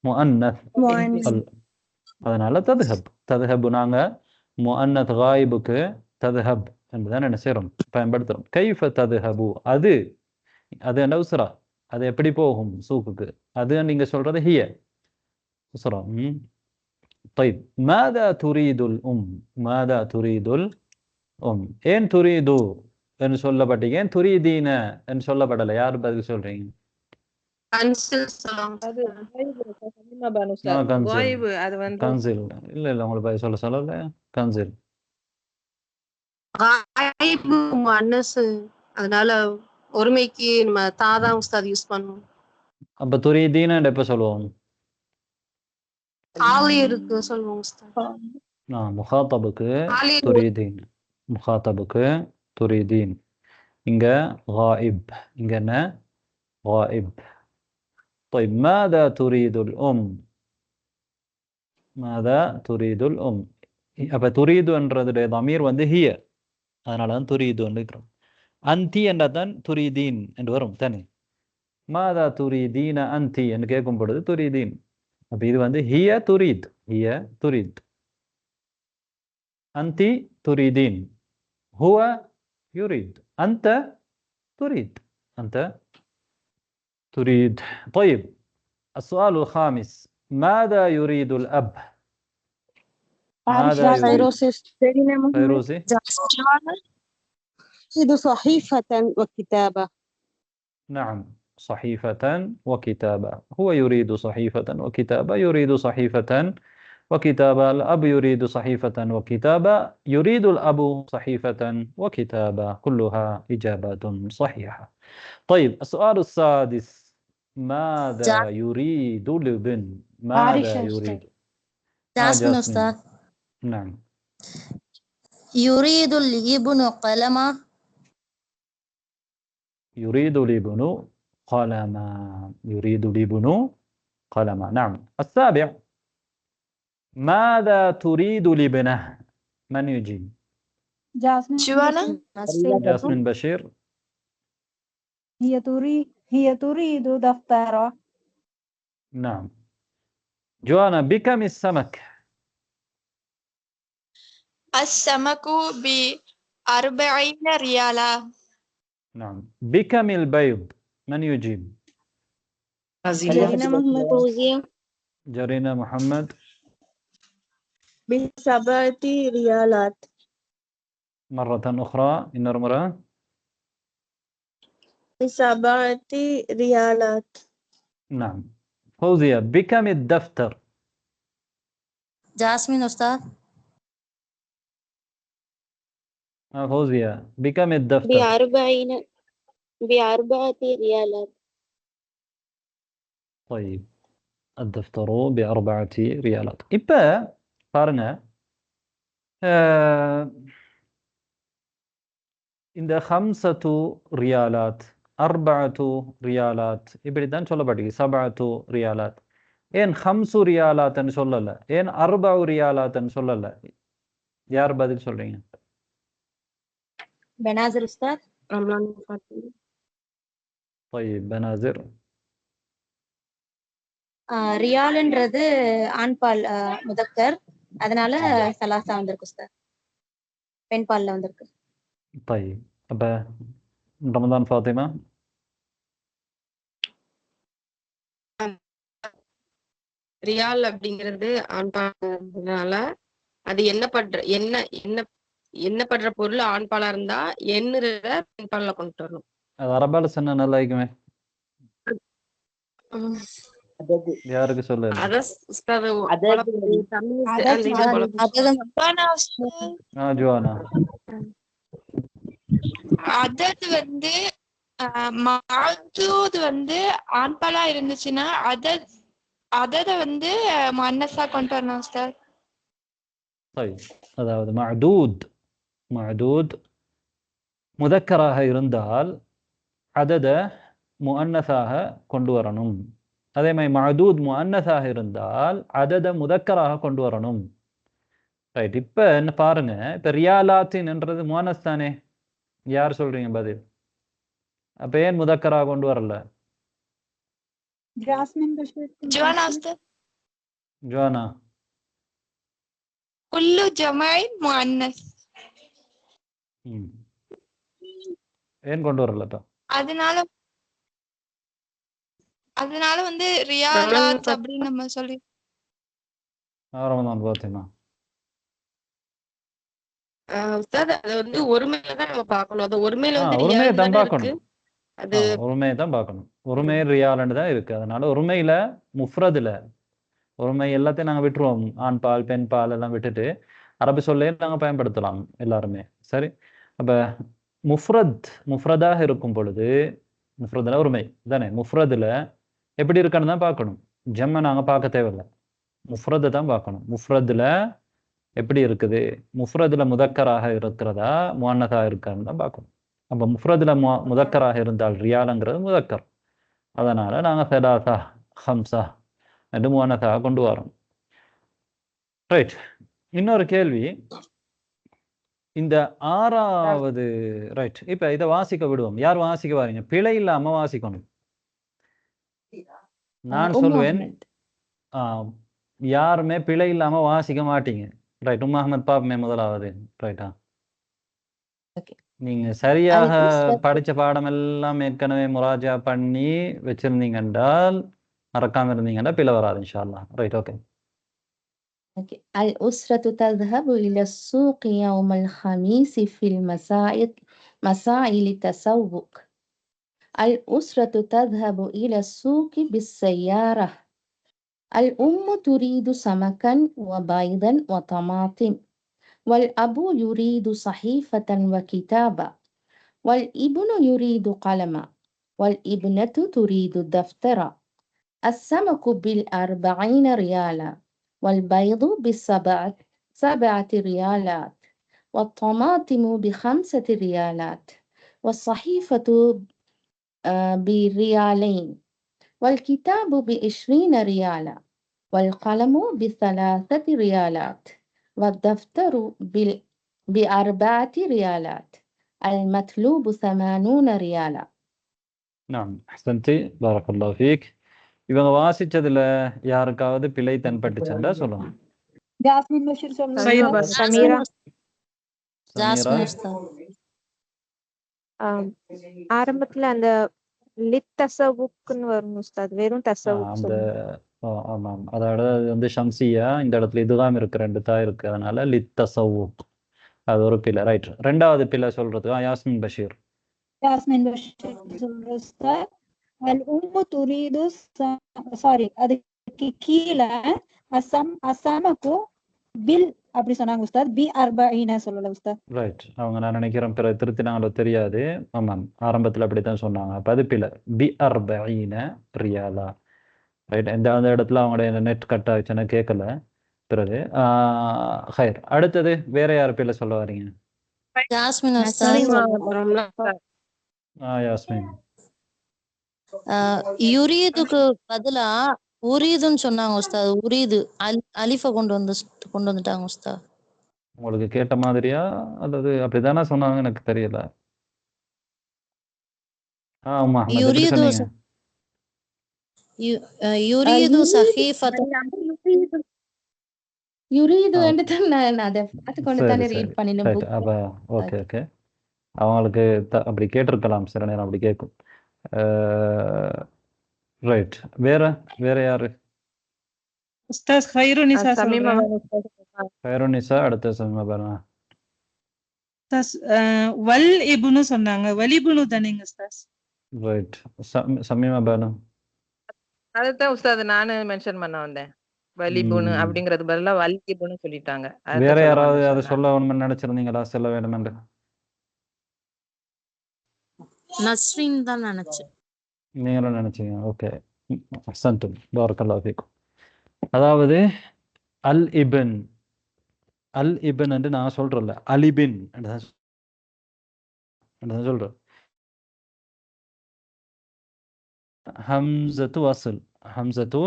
முஅன்னஸ். அதனால ததுஹப் நாங்க முஅன்னத் காயிபுக்கு ததுஹப் என்றுதான் என்ன செய்யறோம், பயன்படுத்துறோம். கைஃப ததுஹபு, அது என்ன உஸ்ரா, அது எப்படி போகும் சூக்குக்கு? அது நீங்க சொல்றது ஹிய உஸ்ரா. طيب ماذا تريد الأم؟ ماذا تريد الأم؟ ஏன் துரீது என்று சொல்லப்பட்டீங்க, ஏன் துரீதீன என்று சொல்லப்படலை? யார் பதில் சொல்றீங்க? கன்சில். இல்ல உங்களுக்கு பதில் சொல்லல. கன்சில் அதனால ஒருமைக்கு நம்ம தாதான் உஸ்தாத் யூஸ் பண்ணுவோம். அப்ப துரீதீன எப்ப சொல்லுவோம்? ஆலி இருக்கு சொல்லுவோம் உஸ்தாத். முகாத்தபுக்கு துரீதீன். முகாத்தபுக்கு துரீதீன். இங்க காயிப். இங்க என்ன? காயிப். طيب ماذا تريد الأم؟ ماذا تريد الأم؟ அப்ப துரீது என்றதுடைய தமீர் வந்து ஹிய, அதனால தான் துரீது இருக்கிறோம். அந்தி என்றதான் துரீதீன் என்று வரும் தானே. மாதா துரீதீன அந்தி என்று கேட்கும் பொழுது துரீதீன். அப்ப இது வந்து ஹிய துரீத். ஹிய துரீத். அந்தி துரீதீன். ஹுவ யுரீத். அன்த துரீத். அன்த تريد. طيب السؤال الخامس، ماذا يريد الأب؟ ماذا يريد؟ فيروسي يريد صحيفة وكتابة. نعم صحيفة وكتابة. هو يريد صحيفة وكتابة. يريد صحيفة وكتابة. الأب يريد صحيفة وكتابة. يريد الأب صحيفة وكتابة. كلها إجابات صحيحة. طيب السؤال السادس، ماذا يريد الابن؟ ماذا يريد؟ جاسمين أستاذ. نعم. يريد الابن قلما. يريد الابن قلما. يريد الابن قلما. نعم. السابع، ماذا تريد لابنه؟ من يجيب؟ جاسمين بشير. هي تريد دفترا. نعم. جوانا، بكم السمك؟ السمك ب40 ريالا. نعم. بكم البيض؟ من يجيب؟ جرينا محمد. ب7 ريالات. مرة أخرى، إن مرة. ب7 ريالات. نعم. فوزية، بكم الدفتر؟ جاسمين أستاذ. فوزية، بكم الدفتر؟ ب4 ريالات. طيب الدفتر ب4 ريالات. இப்ப பாருங்க, இந்த 5 ரியாலாத், 4 ரியாலாத் இப்படித்தான் சொல்லப்பட்டிருக்கு. 7 ரியாலாத். ஏன் 5 ரியாலாத்ன்னு சொல்லல? ஏன் 4 ரியாலாத்ன்னு சொல்லல? யார் பதில் சொல்றீங்க? பெனாசிர் உஸ்தாத். طيب பெனாசிர். ரியால்ன்றது ஆண்பால் முதக்கர், அதனால சலாசா வந்திருக்கு உஸ்தாத். பெண் பால்ல வந்திருக்கு. طيب அப்ப ரமதான் ஃபாத்திமா. ரியால் அப்படிங்கிறது ஆண்பாலா, அது என்ன பண்ற பொருள் ஆண்பாலா இருந்தா எண்ணுறத பெண்பால கொண்டு வரணும். அது அரபால சொன்னா நல்லா இருக்குமே. யாருக்கு சொல்ல? ஜுவானா. அதது வந்து மாதூத் வந்து ஆண்பாலா இருந்துச்சுன்னா அதத வந்து மன்னசா கொண்டு வரணும் சார். طيب அதாவது மஅதூத் முதக்கராக இருந்தால் அதத முஅன்னஸாக கொண்டு வரணும். அதே மாதிரி மஅதூத் முஅன்னஸாக இருந்தால் அதத முதக்கராக கொண்டு வரணும். ரைட். இப்போ என்ன பாருங்க, இப்போ ரியாலாத்தின்ன்றது முஅன்னஸ் தானே? யார் சொல்றீங்க பதில்? அப்போ ஏன் முதக்கராக கொண்டு வரல? ஜுவானா உஸ்தாத். ஜுவானா குல்லு ஜமாயின் முஅன்னஸ். ஏன் கொண்டு வரல? அதனால வந்து ரியாலாத் அப்படின்னு நம்ம சொல்லி ரமதான் பாத்தீங்கன்னா உஸ்தாத் அது வந்து ஒருமையில தான் நம்ம பார்க்கணும். அது ஒருமையில வந்து ஒருமையை ரியால் தான் தானே இருக்கு. பார்க்கணும். அது ஒருமையை தான் பார்க்கணும். ஒருமை ரியால்னு தான் இருக்கு. அதனால ஒருமையில முஃப்ரதுல ஒருமை எல்லாத்தையும் நாங்கள் விட்டுருவோம். ஆண் பால் பெண் பால் எல்லாம் விட்டுட்டு அரபி சொல்லே நாங்கள் பயன்படுத்தலாம் எல்லாருமே. சரி. அப்போ முஃப்ரதாக இருக்கும் பொழுது முஃப்ரதுல ஒருமை தானே. முஃப்ரதுல எப்படி இருக்கான்னு தான் பார்க்கணும். ஜம்மை நாங்கள் பார்க்க தேவையில்லை, முஃப்ரதை தான் பார்க்கணும். முஃப்ரதுல எப்படி இருக்குது, முஃப்ரதுல முதக்கராக இருக்கிறதா முஅன்னஸாக இருக்கான்னு தான் பார்க்கணும். அப்போ முஃப்ரதுல முதக்கராக இருந்தால் ரியாலுங்கிறது முதக்கர். அதனால நாங்கள் சலாசா ஹம்சா என்று முஅன்னஸாக கொண்டு வரோம். ரைட். இன்னொரு கேள்வி, இந்த 6வது ரைட். இப்போ இதை வாசிக்க விடுவோம். யார் வாசிக்க வாரீங்க? பிழை இல்லாம வாசிக்கணும். நான் சொல்வேன், யாருமே பிழை இல்லாம வாசிக்க மாட்டீங்க. ரைட். அஹமத் பாப்மே முதலாவது. ரைட்டா? நீங்க சரியாக படிச்ச பாடம் எல்லாம் ஏற்கனவே முராஜா பண்ணி வச்சிருந்தீங்க என்றால், மறக்காம இருந்தீங்கன்னா பிழை வராது இன்ஷா அல்லாஹ். ரைட். ஓகே. الأسرة تذهب إلى السوق يوم الخميس في المساء للتسوق. الأسرة تذهب إلى السوق بالسيارة. الأم تريد سمكا وبيضا وطماطم، والأب يريد صحيفة وكتابا، والابن يريد قلما، والابنة تريد دفترا. السمك ب40 ريالا، والبيض ب7 ريالات، والطماطم ب5 ريالات، والصحيفة ب2 والكتاب ب20 ريالا، والقلم ب3 ريالات، والدفتر ب4 ريالات، المطلوب 80 ريالا. نعم أحسنتي بارك الله فيك. இவங்க வாசிச்சதுல யாருக்காவது பிழை தென்பட்டுச்சுன்னா சொல்லுங்க. ஜாஸ்மின் பஷீர் சமீரா. சமீரா. ஆரம்பத்துல அந்த லித் தசவுக்குன்னு வரும் உஸ்தாத், வெறும் தசவுக் அந்த சொல்லுங்க. ஆமாம், அதோட வந்து ஷம்சியா இந்த இடத்துல இதுதான் இருக்கு, 2 தான் இருக்கு. அதனால லித் தசவுக் அது ஒரு பிழை. ரைட். 2வது பிழை சொல்றது யாஸ்மின் பஷீர். ஜாஸ்மின் பஷீர் சொல்ற உஸ்தாத், அல் உம்மு துரீது சாரி அதுக்கு கீழே அசமக்கு பில் அப்படி சொன்னாங்க உஸ்தாத். பி40 சொல்லல உஸ்தாத். ரைட். அவங்க நான் நினைக்கிறேன் பிற திருத்தினாங்களோ தெரியாது. ஆமாம், ஆரம்பத்தில் அப்படித்தான் சொன்னாங்க. அப்போ அது பிழை. பி40 ரியாலா. ரைட். அந்த இடத்துல அவங்களுடைய நெட் கட் ஆச்சுன்னா கேட்கல. பிறகு ஹைர். அடுத்தது வேற யார் பிள்ளை சொல்ல வரீங்க? ஜாஸ்மின் யாஸ்மின். யுரீதுக்கு பதிலா உரீதுன்னு சொன்னாங்க உஸ்தாத். உரீது அலிஃப கொண்டு வந்துட்டாங்க உஸ்தாத். உங்களுக்கு கேட்ட மாதிரியா அல்லது அப்படிதானே சொன்னாங்க? எனக்கு தெரியல. ஆமா, யுரீது யுரீது சஹீஃபத்தன் யுரீது என்று தான் நான் அதை பார்த்து கொண்டு சரி தானே சரி. ரீட் பண்ணினேன் ரைட். book. அப்போ ஓகே ஓகே. அவங்களுக்கு அப்படி கேட்டிருக்கலாம், சில நேரம் அப்படி கேட்கும். ரைட். வேற யாரு? உஸ்தாஸ் ஹைருனிசா சமீமா சொல்றேன். ஹைருனிசா. அடுத்த சமீமா பாருங்க. உஸ்தாஸ் வல் இப்னு சொன்னாங்க. வலிபுனு தானேங்க உஸ்தாஸ்? ரைட். சமீமா பானு. அதைத்தான் உஸ்தாத் நானு மென்ஷன் பண்ண வந்தேன். வலிபுனு அப்படிங்கறது பதிலா வலிபுனு சொல்லிட்டாங்க. வேற அதைத்தான் சொல்ல யாராவது வந்தேன் அதை சார். சொல்ல வேணும்னு நினைச்சிருந்தீங்களா? சொல்ல வேண்டும் என்று நஸ்ரீன் தான் நினைச்சேன். நீங்களும் நினைச்சீங்க? ஓகே. அஹ்சன்தும் பாரக்கல்லாஹு ஃபீக்கும். அதாவது அல் இப்ன் அல் இபின் என்று நான் சொல்றேன்ல, அலிபின் என்று தான் சொல்றேன். ஹம்சத்து வசல், ஹம்சத்து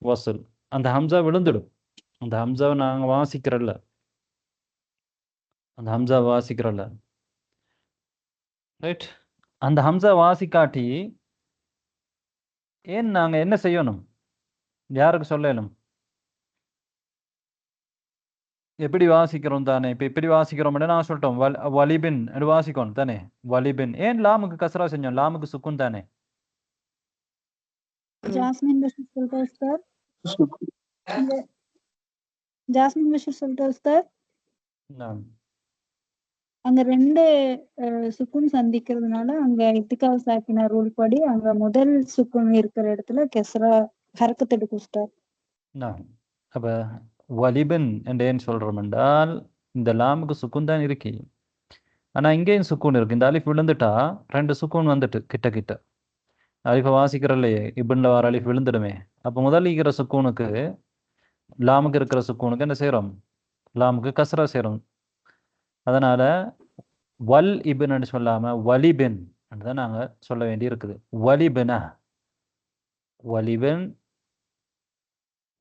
வசல், அந்த ஹம்சா விழுந்துடும். அந்த ஹம்சாவை நாங்கள் வாசிக்கிறல்ல, அந்த ஹம்சா வாசிக்கிறல்ல, ரைட்? அந்த ஹம்சா வாசிக்காட்டி ஏன் நாங்கள் என்ன செய்யணும்? யாருக்கு சொல்லணும்? எப்படி வாசிக்கிறோம் தானே? இப்போ எப்படி வாசிக்கிறோம்னு நான் சொல்லிட்டோம், வலிபின் என்று வாசிக்கணும் தானே, வலிபின். ஏன் லாமுக்கு கஸ்ரா செஞ்சோம்? லாமுக்கு சுக்குன் தானே. ஜாஸ்மின் பஷீர் சொல்லிட்டு உஸ்தாத், ஜாஸ்மின் பஷீர் சொல்லிட்டு உஸ்தாத், அங்க 2 சுக்குன் சந்திக்கிறதுனால அங்க இத்திகாவ் சாக்கின ரூல் படி அங்க முதல் சுக்குன் இருக்கிற இடத்துல கெஸ்ரா ஹரக்கத் எடுக்கும் உஸ்தாத். அப்ப வலிபன் என்று ஏன் சொல்றோம் என்றால் இந்த லாமுக்கு சுக்குன் தான் இருக்கு, ஆனா இங்கேயும் சுக்குன் இருக்கு. இந்த அலிஃப் விழுந்துட்டா 2 சுக்குன் வந்துட்டு கிட்ட கிட்ட. அலிஃபை வாசிக்கிறல்லையே, இபன்ல வர அலிஃப் விழுந்துடுமே. அப்போ முதல் இருக்கிற சுக்கூனுக்கு லாமுக்கு இருக்கிற சுக்கூனுக்கு என்ன செய்கிறோம்? லாமுக்கு கஸ்ரா செய்கிறோம். அதனால வல் இபின்னு சொல்லாமல் வலிபின் தான் நாங்கள் சொல்ல வேண்டி இருக்குது. வலிபினா, வலிபின்,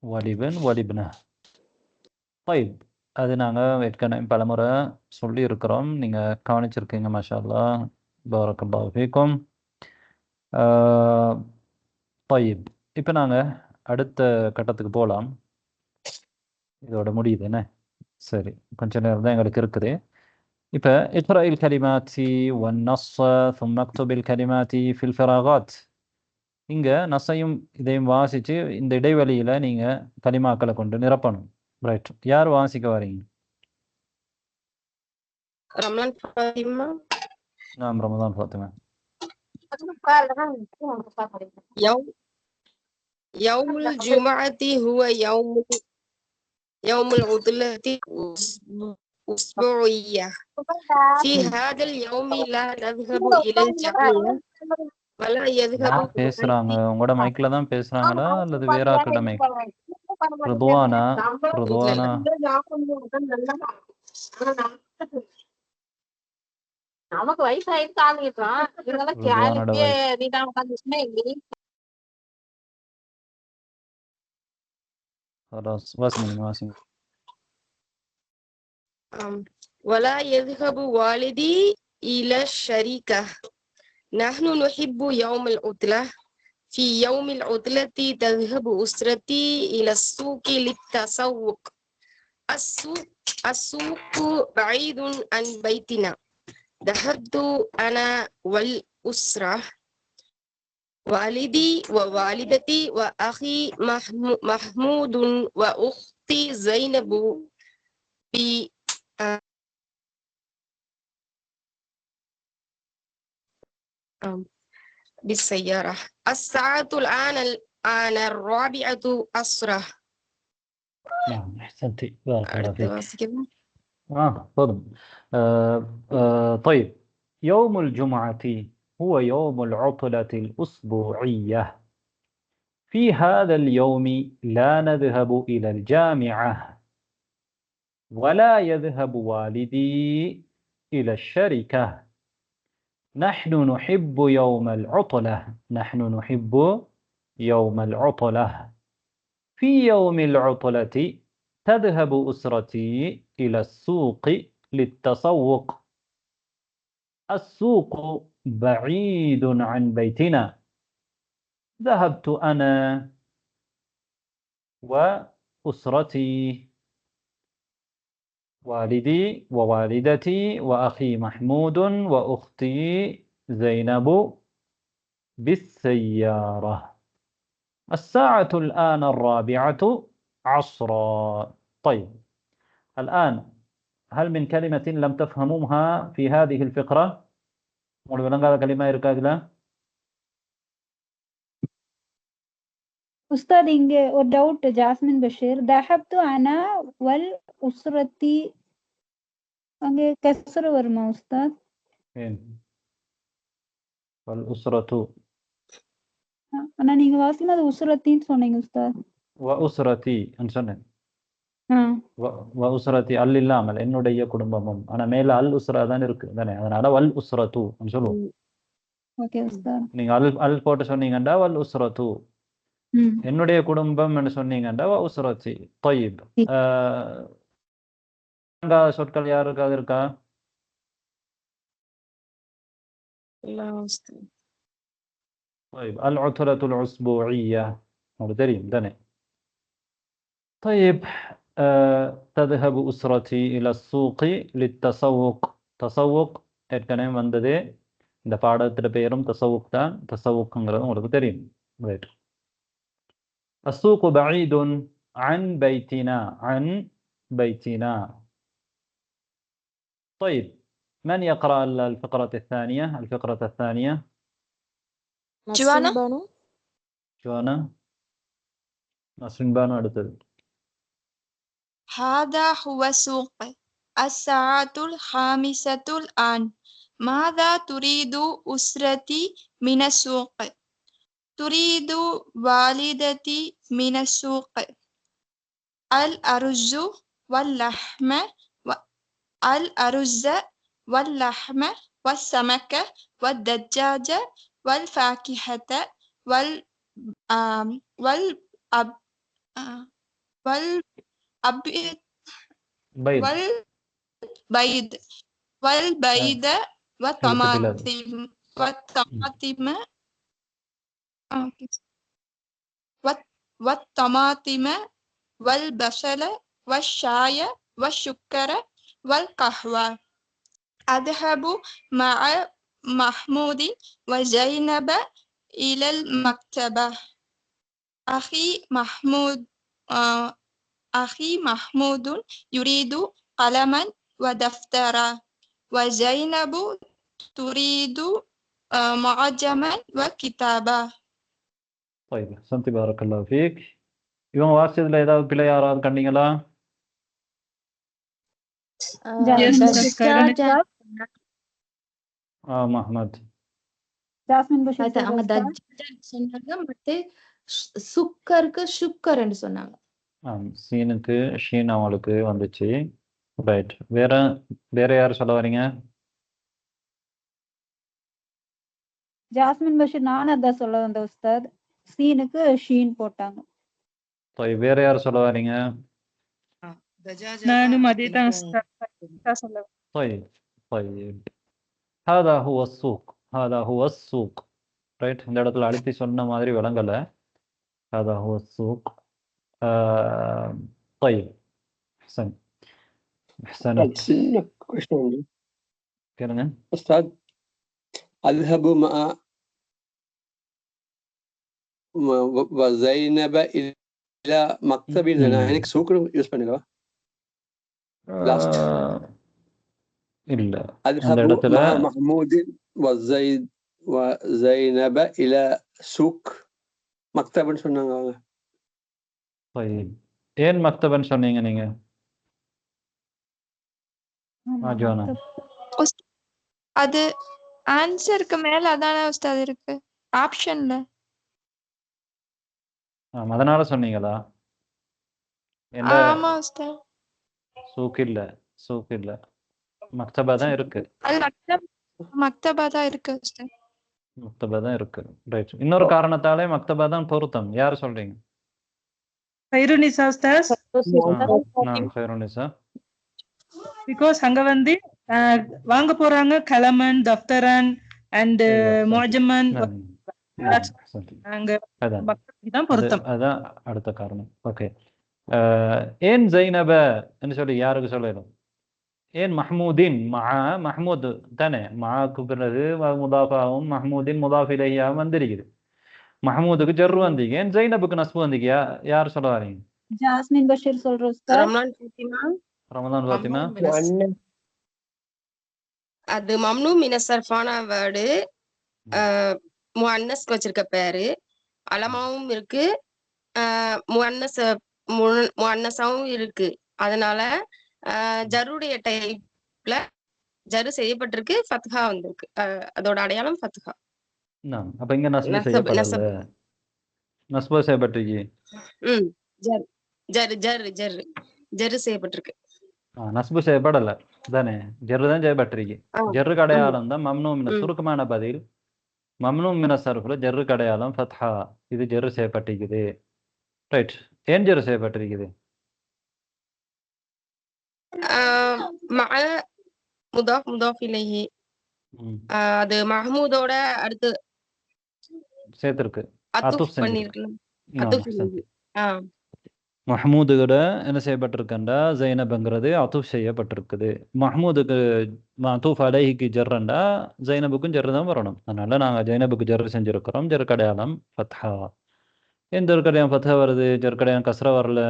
வலிபின், வலிபினா. பைப் அது நாங்கள் ஏற்கனவே பலமுறை சொல்லி இருக்கிறோம், நீங்கள் கவனிச்சிருக்கீங்க. மாஷா அல்லாஹ், பாரக்கல்லாஹு ஃபீக்கும். பைப் இப்போ நாங்கள் அடுத்த கட்டத்துக்கு போகலாம். இதோட முடியுது என்ன? சரி, கொஞ்ச நேரம் தான் எங்களுக்கு இருக்குது. இப்போ இக்ராஇல் கலிமாத்தி வன் நஸ்ஸ ثم اكتب الكلمات في الفراغات. இங்கே நஸ்ஸையும் இதையும் வாசித்து இந்த இடைவெளியில் நீங்கள் கலிமாக்களை கொண்டு நிரப்பணும். ரைட், யார் வாசிக்க வரீங்க? ரமலான் ஃபாத்திமா. நாம் ரமதான் ஃபாத்திமா. يوم الجمعة هو يوم العطلة أسبوعية. في هذا اليوم لا نذهب إلى الجامعة ولا يذهب. பேசுறாங்க, உங்களோட மைக்ல தான் பேசுறாங்களா அல்லது வேற ஆக்களோட மைக்? ருதுவானா, ருதுவானா நமக்கு வயசாயிட்டு ஆகிட்டோம், இதெல்லாம் கேளுக்கே நீதான் உட்காந்துச்சுன்னா எங்க خلاص واسمع. ولا يذهب والدي إلى الشركة. نحن نحب يوم العطلة. في يوم العطلة تذهب أسرتي إلى السوق للتسوق. السوق بعيد عن بيتنا. ذهبت أنا والأسرة، والدي ووالدتي وأخي محمود وأختي زينب بالسيارة. الساعة الآن 4:00 نعم، أحسنتي، بارك الله فيك. تفضل. طيب، يوم الجمعة هو يوم العطلة الأسبوعية. في هذا اليوم لا نذهب إلى الجامعة ولا يذهب والدي إلى الشركة. نحن نحب يوم العطلة. نحن نحب يوم العطلة. في يوم العطلة تذهب أسرتي إلى السوق للتسوق. السوق بعيد عن بيتنا. ذهبت أنا وأسرتي، والدي ووالدتي وأخي محمود وأختي زينب بالسيارة. الساعة الآن 4:00 طيب، الآن هل من كلمة لم تفهموها في هذه الفقرة؟ உங்களுக்கு விளங்காத கலிமா இருக்கா இதுல? உஸ்தாத், இங்க ஒரு டவுட். ஜாஸ்மின் பஷீர், தஹப்து அனா வல் உஸ்ரத்தி, அங்க கஸ்ர வருமா உஸ்தாத்? ஏன் வல் உஸ்ரத்து? ஆனா நீங்க வாசினது உஸ்ரத்தின்னு சொன்னீங்க உஸ்தாத். வ உஸ்ரத்தி ன்னு சொன்னேன். உஸ்ரதி அல் இல்லாமல் என்னுடைய குடும்பமும். ஆனா மேல அல் உஸ்ரா தான் இருக்கு தானே, அதனால வல் உஸ்ரது சொல்லுவோம். ஓகே உஸ்தாத். நீங்க அல் அல் போட்டு சொன்னீங்கண்டா வல் உஸ்ரது, என்னுடைய குடும்பம் என்று சொன்னீங்கண்டா வ உஸ்ரதி. طيب சொற்கள் யாருக்காவது இருக்கா? طيب العطلة الأسبوعية هذا தெரியும் தானே. طيب تذهب أسرتي إلى السوق للتسوق. தசவுக் ஏற்கனவே வந்தது, இந்த பாடத்துல பேரும் தசவுக் தான். தசவுக்குங்கிறது உங்களுக்கு தெரியும். ரைட். السوق بعيد عن بيتنا. عن بيتنا. طيب من يقرأ الفقرة الثانية؟ الفقرة الثانية جوانا جوانا نسرين بانو அடுத்தது. هذا هو السوق. الساعة 5 الآن. ماذا تريد أسرتي من السوق؟ تريد والدتي من السوق الأرز واللحم الأرز واللحم والسمك والدجاج والفاكهة والبيض والطماطم والبصل والشاي والسكر والقهوة. أذهب مع محمود وزينب إلى المكتبة. أخي محمود يريد قلما ودفترا، وزينب تريد معجما وكتابا. طيب أحسنت بارك الله فيك. இவங்க வாசிச்சதுல ஏதாவது பிழை யாராவது கண்டீங்களா? மஹமத் ஜாஸ்மின் பஷீர் அவங்க தஜ்ஜாஜ் சொன்னாங்க, மத்த சுக்கருக்கு சுக்கர்ன்னு சொன்னாங்க. சீனுக்கு ஷீன் அவங்களுக்கு வந்துச்சு. ரைட். வேற வேற யார் சொல்ல வரீங்க? ஜாஸ்மின் பஷீர் நானும் அதான் சொல்ல வந்த உஸ்தாத். சீனுக்கு ஷீன் போட்டாங்க. வேற யார் சொல்ல வரீங்க? நானும் அதே தான் உஸ்தாத் சொல்ல. طيب طيب هذا هو السوق. هذا هو السوق. ரைட். இந்த இடத்துல அழுத்தி சொன்ன மாதிரி விளங்கல. هذا هو السوق. طيب احسن احسنت. كرنا استاذ اذهب مع وزينب الى مكتب هناك سوق யூஸ் பண்ணுங்க. லாஸ்ட் இல்ல اذهب مع محمود وزينب الى سوق مكتبன்னு சொன்னாங்க அவங்க. طيب ஏன் மக்தபன் சொன்னீங்க நீங்க? ஜோனா அது ஆன்சருக்கு மேல அதானே உஸ்தாத் இருக்கு ஆப்ஷன்ல. அதனால சொன்னீங்களா? ஆமா உஸ்தாத். சூக் இல்ல, சூக் இல்ல, மக்தபா தான் இருக்கு. அது மக்தபா தான் இருக்கு உஸ்தாத். மக்தபா தான் இருக்கு. ரைட். இன்னொரு காரணத்தாலே மக்தபா தான் பொருத்தம். யார் சொல்றீங்க? கைருனிசா உஸ்தாத். நான் கைருனிசா. பிகாஸ் அங்க வந்து வாங்க போறாங்க கலமன், தஃப்தரன் அண்ட் முஅஜ்ஜமன். அதான் பொருத்தம். அதான் அடுத்த காரணம். ஓகே. ஏன் ஜைனப என்று சொல்லி யாருக்கு சொல்லணும்? ஏன் மஹ்மூதின் மஹ்மூத் தானே, மாக்கு பிறகு முதாஃபாவும் மஹ்மூதின் முதாஃப் இலையாவும் வந்திருக்குது. மஹ்மூதுக்கு ஜர்ரு வந்தீங்க, ஏன் ஜைனபுக்கு நஸ்பு வந்தீங்க? யார் சொல்ல வரீங்க? ஜாஸ்மின் பஷீர் சொல்ற உஸ்தாத். ரமலான் ஃபாத்திமா. அது மம்னூ மினசர்ஃபான வேர்டு, முஅன்னஸ்க்கு வச்சிருக்க பேரு, அலமாவும் இருக்கு, முஅன்னஸாவும் இருக்கு. அதனால ஜருடைய டைப்ல ஜரு செய்யப்பட்டிருக்கு, ஃபத்ஹா வந்திருக்கு. அதோட அடையாளம் ஃபத்ஹா. அப்ப இங்க நஸ்பு செய்யப்படல, நஸ்பு செய்யப்பட்டிருக்கு. ஜர் ஜர் ஜர் ஜர் ஜெரு செய்யப்பட்டிருக்கு. நஸ்பு செய்யப்படலை தானே, ஜெர்ரு தான் செய்யப்பட்டிருக்கு. ஜெர்ருக்கு ஆமா. அடையாளம் தான் மம்னூ மின சுருக்கமான பதில். மம்னூ மின சர்ஃப்ல ஜெர்ருக்கு அடையாளம் ஃபத்ஹா. இது ஜெர்ரு செய்யப்பட்டிருக்குது. ரைட். ஏன் ஜெர்ரு செய்யப்பட்டிருக்குது? மஅ முதாஃப் முதாஃப் இலைஹி. அது மஹ்மூதோட அடுத்து சேர்த்திருக்கு. அத்துஃப் அத்துஃப் செஞ்சிருக்கு. பண்ணிருக்கலாம். அத்துஃப் இலைஹி. மஹ்மூதுகிட என்ன செய்யப்பட்டிருக்கண்டா ஜைனப்ங்கிறது அத்துஃப் செய்யப்பட்டிருக்குது. மஹ்மூதுக்கு அத்துஃப் அலைஹிக்கு ஜர்ரண்டா ஜைனபுக்கும் ஜர்ரு தான் வரணும். அதனால நாங்கள் ஜைனபுக்கு ஜர்ரு செஞ்சிருக்கிறோம். ஜெர்கடையாளம் ஃபத்ஹா. ஏன் ஜெர்கடையாளம் ஃபத்ஹா வருது, ஜெர்கடையாளம் கஸ்ரா வரல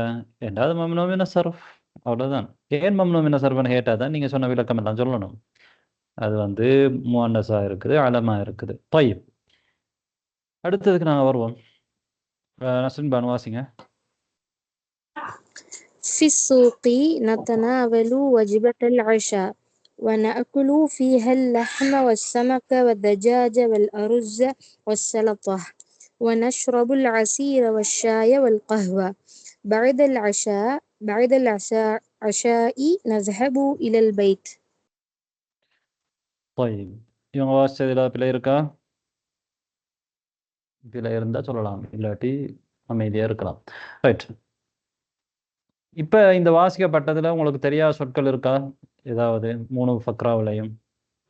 என்றால் மம்னூ மின சர்ஃப். அவ்வளோதான். ஏன் மம்னூ மின சர்ஃப்னு கேட்டால் தான் நீங்கள் சொன்ன விளக்கம் எல்லாம் சொல்லணும். அது வந்து முஅன்னஸா இருக்குது, அலமா இருக்குது. طيب அடுத்ததுக்கு நாங்கள் வருவோம். நஸ்ரின் பானு வாசிங்க. في السوق نتناول وجبة العشاء ونأكل فيها اللحم والسمك والدجاج والأرز والسلطة ونشرب العصير والشاي والقهوة. بعد العشاء نذهب إلى البيت. طيب இவங்க வாசிச்சதுல பிழை இருக்கா? பிழை இருந்தால் சொல்லலாம், இல்லாட்டி அமைதியாக இருக்கலாம். ரைட். இப்போ இந்த வாசிக்கப்பட்டதில் உங்களுக்கு தெரியாத சொற்கள் இருக்கா? ஏதாவது 3 ஃபக்ராவிலையும்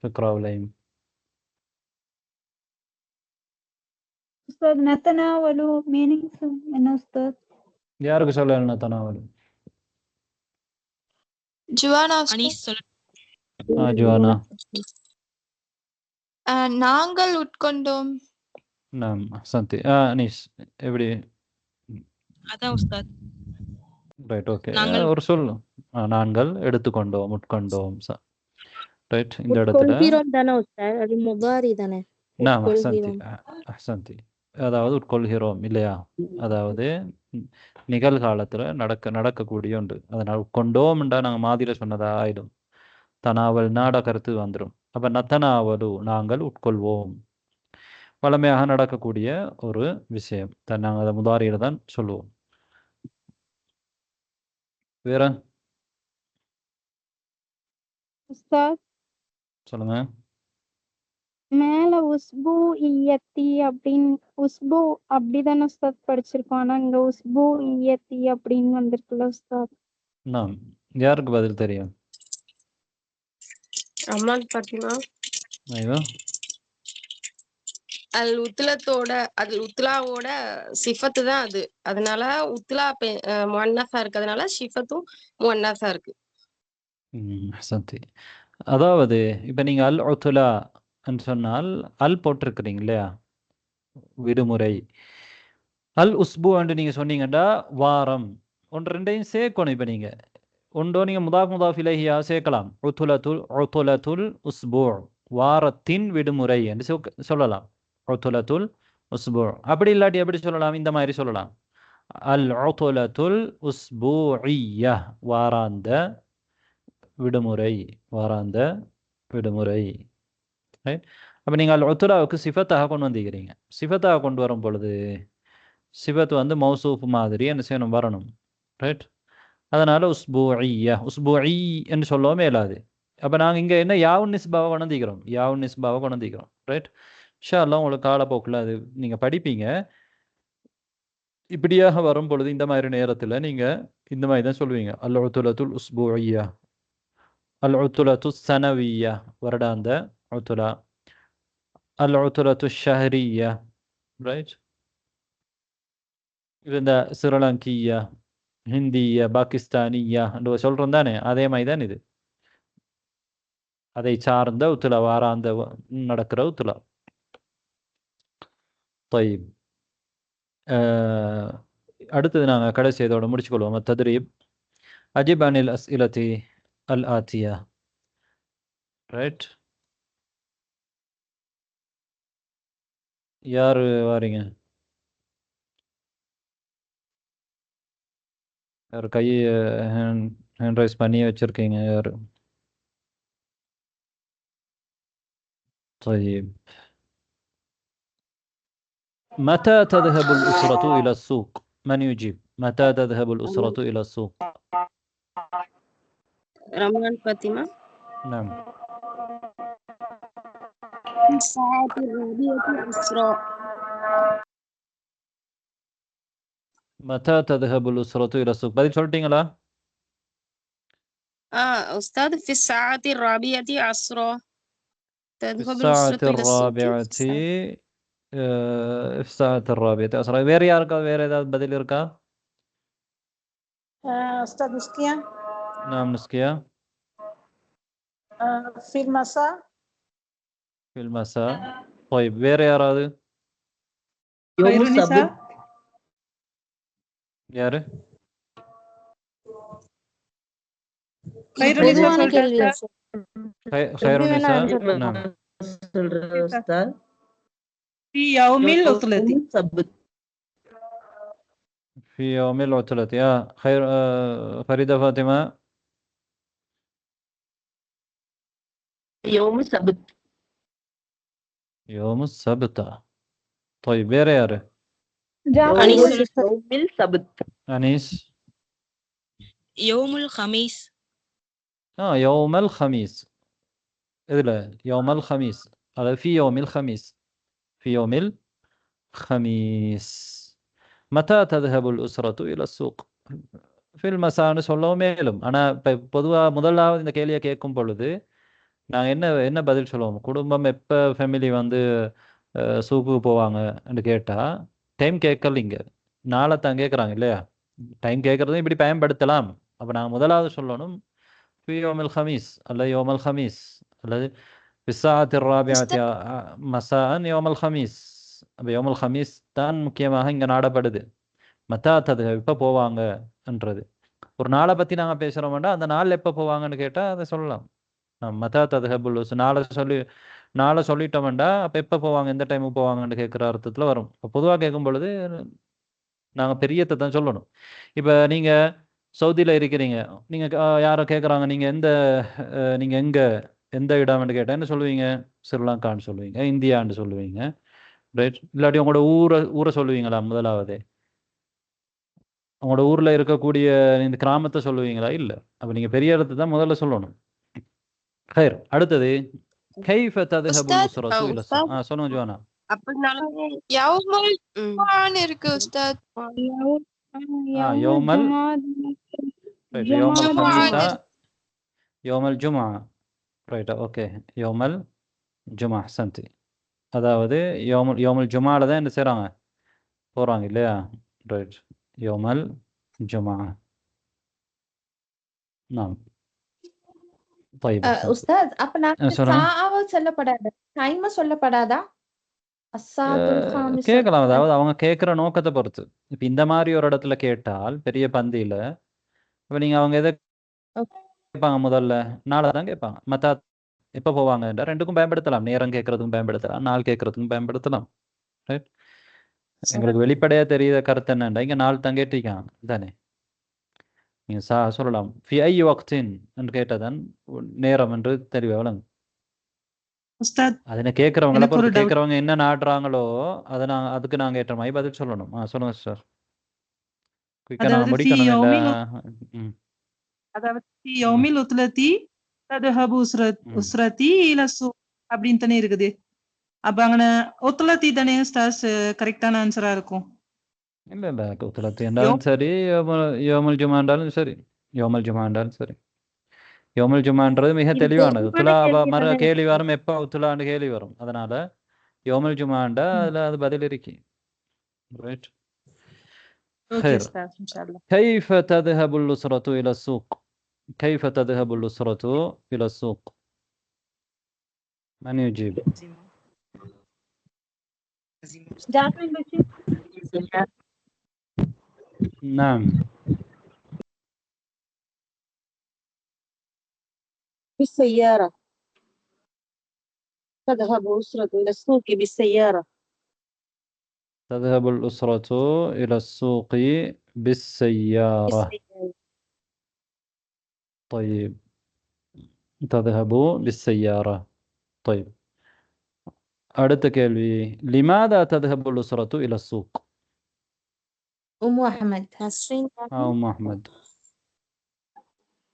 ஃபிக்ராவிலையும்? உஸ்தாத் நத்தனாவலு மீனிங்ஸ் என்ன உஸ்தாத்? யாருக்கு சொல்ல நத்தனாவலு? ஜுவானா அனீஸ் சொல்ல. ஜுவானா. நாங்கள் உட்கொண்டோம். சந்தி. அனீஸ் எப்படி? அதான் உஸ்தாத். Right, okay. ஒரு சொல். நாங்கள் எடுத்துக்கொண்டோம், உட்கொண்டோம். ரைட். இந்த இடத்துல உட்கொள்கிறோம் தானே உஸ்தாத், அது முதாரி தானே. அஹ்சந்தி. அதாவது உட்கொள்கிறோம் இல்லையா? அதாவது நிகழ்காலத்துல நடக்கக்கூடிய ஒன்று. அதனால் உட்கொண்டோம்ன்றா நாங்கள் மாதிரில சொன்னதா ஆயிடும். தனாவல் நாட கருத்து வந்துடும். அப்ப நத்தனாவலு நாங்கள் உட்கொள்வோம், வளமையாக நடக்கக்கூடிய ஒரு விஷயம். நாங்கள் அதை முதாரியில தான் சொல்லுவோம். வேற உஸ்தாத் சொல்லுங்க. மேல உஸ்பு இயத்தி அப்படின்னு உஸ்பு அப்படிதானே உஸ்தாத் படிச்சிருக்கோம். ஆனா இங்க உஸ்பு இயத்தி அப்படின்னு வந்திருக்குல்ல உஸ்தாத். யாருக்கு பதில் தெரியும்? ரஹ்மான் ஃபாத்திமா. ஐயோ, அல் உத்லாவோட சிஃபத்து தான் அது. அதனால உத்லா முஅன்னஸா இருக்கிறதுனால சிஃபத்தும் முஅன்னஸா இருக்கு. சந்தி. அதாவது இப்ப நீங்க அல் உத்லா சொன்னால் அல் போட்டிருக்கிறீங்க இல்லையா, விடுமுறை. அல் உஸ்பு என்று நீங்க சொன்னீங்கன்னா வாரம். ஒன்று ரெண்டையும் சேர்க்கணும். இப்ப நீங்க ஒன்றோ நீங்க முதாஃப் இலைஹியா சேர்க்கலாம். உத்லத்துல் உஸ்பு, வாரத்தின் விடுமுறை என்று சொல்லலாம். உத்லத்துல் உஸ்பு. அப்படி இல்லாட்டி எப்படி சொல்லலாம்? இந்த மாதிரி சொல்லலாம். அல் உத்லத்துல் உஸ்புஇய்யா, வாராந்த விடுமுறை, வாராந்த விடுமுறை. ரைட். அப்போ நீங்கள் அல் உத்லாவுக்கு சிஃபத்தாக கொண்டு வந்திருக்கிறீங்க. சிஃபத்தாக கொண்டு வரும் பொழுது சிஃபத் வந்து மௌசூஃப் மாதிரி என்ன செய்யணும், வரணும். ரைட். அதனால உஸ்புஇய்யா, உஸ்புஇ என்று சொல்லவும் மேலாது. அப்போ நாங்கள் இங்கே என்ன யாவுன் நிஸ்பாவை கொண்டிருக்கிறோம், யாவுன் நிஸ்பாவை கொண்டிருக்கிறோம். ரைட். இன்ஷா அல்லாஹ் உங்களுக்கு காலப்போக்கில் அது நீங்கள் படிப்பீங்க. இப்படியாக வரும் பொழுது இந்த மாதிரி நேரத்தில் நீங்கள் இந்த மாதிரி தான் சொல்லுவீங்க. அல் உத்லத்துல் உஸ்புஇய்யா, அல் உத்லத்து சனவியா, வருடாந்த உத்லா, அல் உத்லத்து ஷஹரியா. ரைட். இந்த ஸ்ரீலங்கியா, ஹிந்தியா, பாகிஸ்தானியா என்று சொல்கிறோம் தானே, அதே மாதிரி தான் இது. அதை சார்ந்த உத்லா, வாராந்த நடக்கிற உத்லா. طيب அடுத்தது நாங்கள் கடைசி இதோட முடிச்சுக்கொள்வோம். தத்ரீப் அஜிப் அனில் அஸ்இலதி அல் ஆத்தியா. ரைட். யார் வாரீங்க? யார் கை ஹேண்ட் ரைஸ் பண்ணி வச்சிருக்கீங்க? யார்? طيب متى تذهب الأسرة إلى السوق؟ من يجيب؟ متى تذهب الأسرة إلى السوق؟ رمضان فاطمة نعم. في الساعة الرابعة عصرا متى تذهب الأسرة إلى السوق؟ பதில் சொல்லிட்டீங்களா? أستاذ في الساعة الرابعة عصرا في تذهب الساعة الأسرة إلى السوق الرابعة في الساعة الرابعة عصرا. வேற யாருக்கா வேற ஏதாவது பதில் இருக்கா? أستاذ مسكية نعم نسكية. في المساء في المساء. طيب வேற யாராவது? يوم خير السبت النساء யாரு? خير النساء பொதுவான சொல்லிட்டேன் கேள்வி உஸ்தாத். خير எப்படி வேணா النساء. ஆன்சர் نعم. சொல்றது أستاذ في يوم العطلة يوم السبت في يوم العطلة. يا خير فريدة فاطمة. يوم السبت يوم السبت. طيب வேற யாரு? ஜாஃபர் يوم أنيس يوم السبت أنيس. يوم الخميس يوم الخميس. إذا يوم الخميس هذا في يوم الخميس. في يوم الخميس. متى تذهب الأسرة إلى السوق؟ في المساء சொல்லவும் மேலும். ஆனால் இப்போ பொதுவாக முதலாவது இந்த கேள்வியை கேட்கும் பொழுது நாங்கள் என்ன பதில் சொல்லுவோம்? குடும்பம் எப்போ ஃபேமிலி வந்து சூக்குக்கு போவாங்கன்னு கேட்டால் டைம் கேட்கலிங்க, நாளை தான் கேட்குறாங்க இல்லையா? டைம் கேட்குறதும் இப்படி பயன்படுத்தலாம். அப்போ நாங்கள் முதலாவது சொல்லணும் في يوم الخميس அல்லது يوم الخميس அல்லது في الساعة الرابعة مساء يوم الخميس. அப்போ يوم الخميس தான் முக்கியமாக இங்கே நாடப்படுது. மத்தா ததுஹப் எப்போ போவாங்கன்றது. ஒரு நாளை பற்றி நாங்கள் பேசுகிறோம்னா அந்த நாள் எப்போ போவாங்கன்னு கேட்டால் அதை சொல்லலாம். மத்தா ததுஹபுல் நாளை சொல்லிட்டோம்டா அப்போ எப்போ போவாங்க, எந்த டைமுக்கு போவாங்கன்னு கேட்குற அர்த்தத்தில் வரும். இப்போ பொதுவாக கேட்கும் பொழுது நாங்கள் பெரியத்தை தான் சொல்லணும். இப்போ நீங்கள் சவுதியில் இருக்கிறீங்க, நீங்கள் யாரை கேட்குறாங்க நீங்கள் எங்கே எந்த இடம்னு கேட்டால் என்ன சொல்லுவீங்க? ஸ்ரீலங்கான்னு சொல்லுவீங்க, இந்தியான்னு சொல்லுவீங்க, ரைட்? இல்லாட்டி உங்களோட ஊரை சொல்லுவீங்களா? முதலாவது உங்களோட ஊரில் இருக்கக்கூடிய இந்த கிராமத்தை சொல்லுவீங்களா? இல்லை. அப்போ நீங்கள் பெரிய இடத்தை தான் முதல்ல சொல்லணும். خير. அடுத்தது كيف تذهب الأسرة إلى السوق؟ சொல்லுங்க ஜோனா. அப்படினாலும் யௌமுல் ஜும்ஆன்னு இருக்கு உஸ்தாத். يوم الخميس يوم الجمعة. Right, okay. يوم الجمعة. அஹ்சன்தி. அதாவது يوم الجمعة தான் என்ன செய்கிறாங்க? போகிறாங்க இல்லையா? ரைட். يوم الجمعة. نعم. طيب உஸ்தாத் அப்ப நாங்க சொல்லுங்க. சாவ சொல்லப்படாது, டைம் சொல்லப்படாதா? அஸ்ஸாத்துல் ஹாமிஸ் கேட்கலாம். அதாவது அவங்க கேட்குற நோக்கத்தை பொறுத்து. இப்போ இந்த மாதிரி ஒரு இடத்துல கேட்டால் பெரிய பந்தியில் இப்போ நீங்கள் அவங்க எதை கேட்பாங்க? முதல்ல நாளை தான் கேட்பாங்க. மற்ற எப்போ போவாங்கன்ற ரெண்டுக்கும் பயன்படுத்தலாம். நேரம் கேட்கறதுக்கும் பயன்படுத்தலாம், நாள் கேட்கறதுக்கும் பயன்படுத்தலாம். ரைட். எங்களுக்கு வெளிப்படையாக தெரியுத கருத்து என்னண்டா இங்கே நாள் தான் கேட்டிருக்காங்க தானே. நீங்கள் சொல்லலாம் ஃபி ஐ வக்தின் என்று கேட்டதான் நேரம் என்று தெளிவாக விளங்கும். உஸ்தாத் அதனை கேட்குறவங்கள எனக்கு ஒரு பொறுத்து, டவுட். கேட்குறவங்க என்ன நாடுறாங்களோ அதுக்கு நாங்கள் ஏற்ற மாதிரி பதில் சொல்லணும். சொல்லுங்க சார். குயிக்காக அதாவது நாங்கள் முடிக்கணும் இல்லை? அதாவது في يوم العطلة تذهب أسرتي إلى السوق அப்படின்னு தானே இருக்குது. அப்ப அங்கே ஒத்துலத்தி தானே உஸ்தாத் கரெக்டான ஆன்சரா இருக்கும். இல்லை இல்லை, உத்துலத்து என்றாலும் சரி, யோமல் ஜுமா என்றாலும் சரி, யோமல் ஜுமா என்றாலும் சரி. யோமல் ஜுமான்றது மிக தெளிவானது. உத்துலா மறு கேள்வி வரும், எப்போ உத்துலான்னு கேள்வி வரும். அதனால யோமல் ஜுமாண்டா அதில் அது பதில் இருக்கு. ரைட். ஓகே உஸ்தாத் இன்ஷாஅல்லாஹ். كيف تذهب الأسرة إلى السوق؟ كيف تذهب الأسرة إلى السوق؟ من يجيب؟ ஜாஃபர் பஷீர். نعم. بالسيارة. تذهب أسرة إلى السوق بالسيارة. تذهب الأسرة إلى السوق بالسيارة. طيب تذهب بالسيارة. طيب அடுத்த கேள்வி, لماذا تذهب الأسرة إلى السوق؟ أم أحمد. أم أحمد.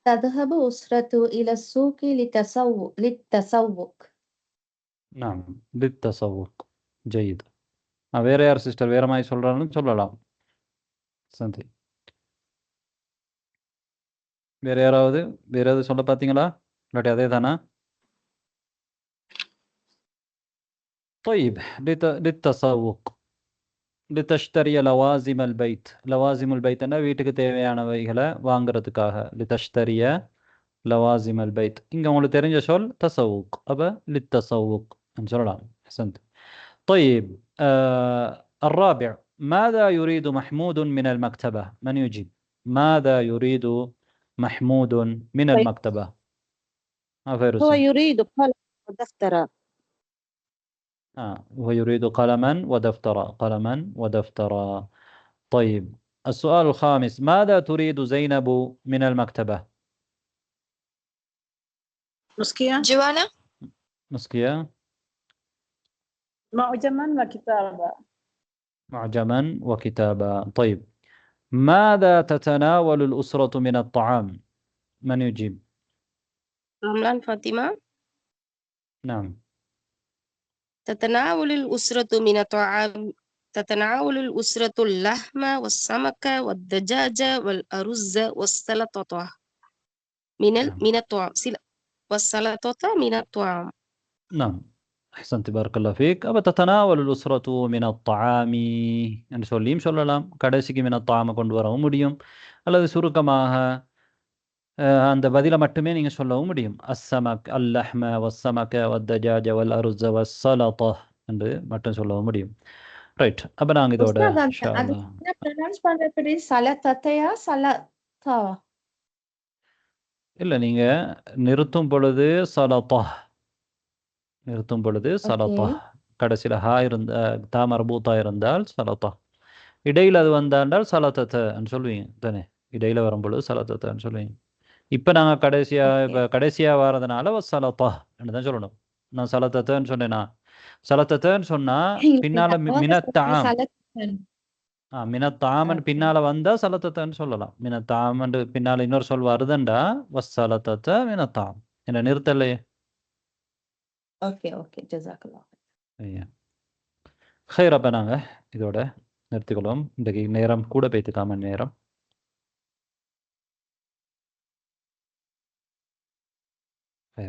تذهب أسرة إلى السوق للتسوق. نعم للتسوق. جيد. வேற யார் சிஸ்டர் வேற மாதிரி சொல்றாங்கன்னு சொல்லலாம். சந்தி வேற யாராவது சொல்ல பார்த்தீங்களா? இல்லாட்டி அதே தானா? طيب للتسوق لتشتري لوازم البيت. لوازم البيت என்ன வீட்டுக்கு தேவையானவைகளை வாங்குறதுக்காக. لتشتري لوازم البيت. இங்க உங்களுக்கு தெரிஞ்ச சொல் தசவுக். அப்ப للتسوق சொல்லலாம். أحسنت. طيب الرابع ماذا يريد محمود من المكتبة؟ من يجيب؟ ماذا يريد محمود من المكتبة؟ هو يريد قلم ودفترا. هو يريد قلما ودفترا. قلما ودفترا. طيب السؤال الخامس ماذا تريد زينب من المكتبة؟ مسكية. جوانا. مسكية. معجما وكتابا. معجما وكتابا. طيب ماذا تتناول الأسرة من الطعام؟ من يجيب؟ رملان فاطمة. نعم. تتناول الأسرة من الطعام تتناول الأسرة اللحم والسمك والدجاج والأرز والسلطة من الطعام والسلطة من الطعام. نعم أحسنت بارك الله فيك. أبا تتناول الأسرة من الطعام என்று சொல்லியும் சொல்லலாம். கடைசிக்கு من الطعام கொண்டு வரவும் முடியும். அல்லது சுருக்கமாக அந்த பதில மட்டுமே நீங்க சொல்லவும் முடியும். السمك اللحم والسمك والدجاج والأرز والسلطة என்று மட்டும் சொல்லவும் முடியும். ரைட். அப்ப நாங்க இதோட இன்ஷா அது அல்லாஹ் என்ன ப்ரொனவுன்ஸ் பண்றது? சலத்தத்தையா சலத்தாவா? இல்ல நீங்க நிறுத்தும் பொழுது சலத்தா. நிறுத்தும் பொழுது ஓகே. சலத்தா. கடைசியில ஹா இருந்த தா மர்பூத்தா இருந்தால் சலத்தா. இடையில அது வந்தால் சலத்தன்னு சொல்லுவீங்க தானே? இடையில வரும்பொழுது சலத்தன்னு சொல்லுவீங்க. இப்ப நாங்க கடைசியா வாரதுனால சலத்தா தான் சொல்லணும். நான் சலத்தன்னு சொன்னேனா? சலத்தன்னு சொன்னா பின்னால மினத்தாம். மினத்தாமன் பின்னால வந்தா சலத்தன்னு சொல்லலாம். மினத்தாமன் பின்னால இன்னொரு சொல் வருதுண்டா வசலத்த மினத்தாம். என்ன நிறுத்தலையே? Okay okay ஜஸாக்கல்லாஹ். ஐயா ஹைர். அப்ப நாங்க இதோட நிறுத்திக்கொள்வோம். இன்றைக்கு நேரம் கூட பேத்துக்காம நேரம்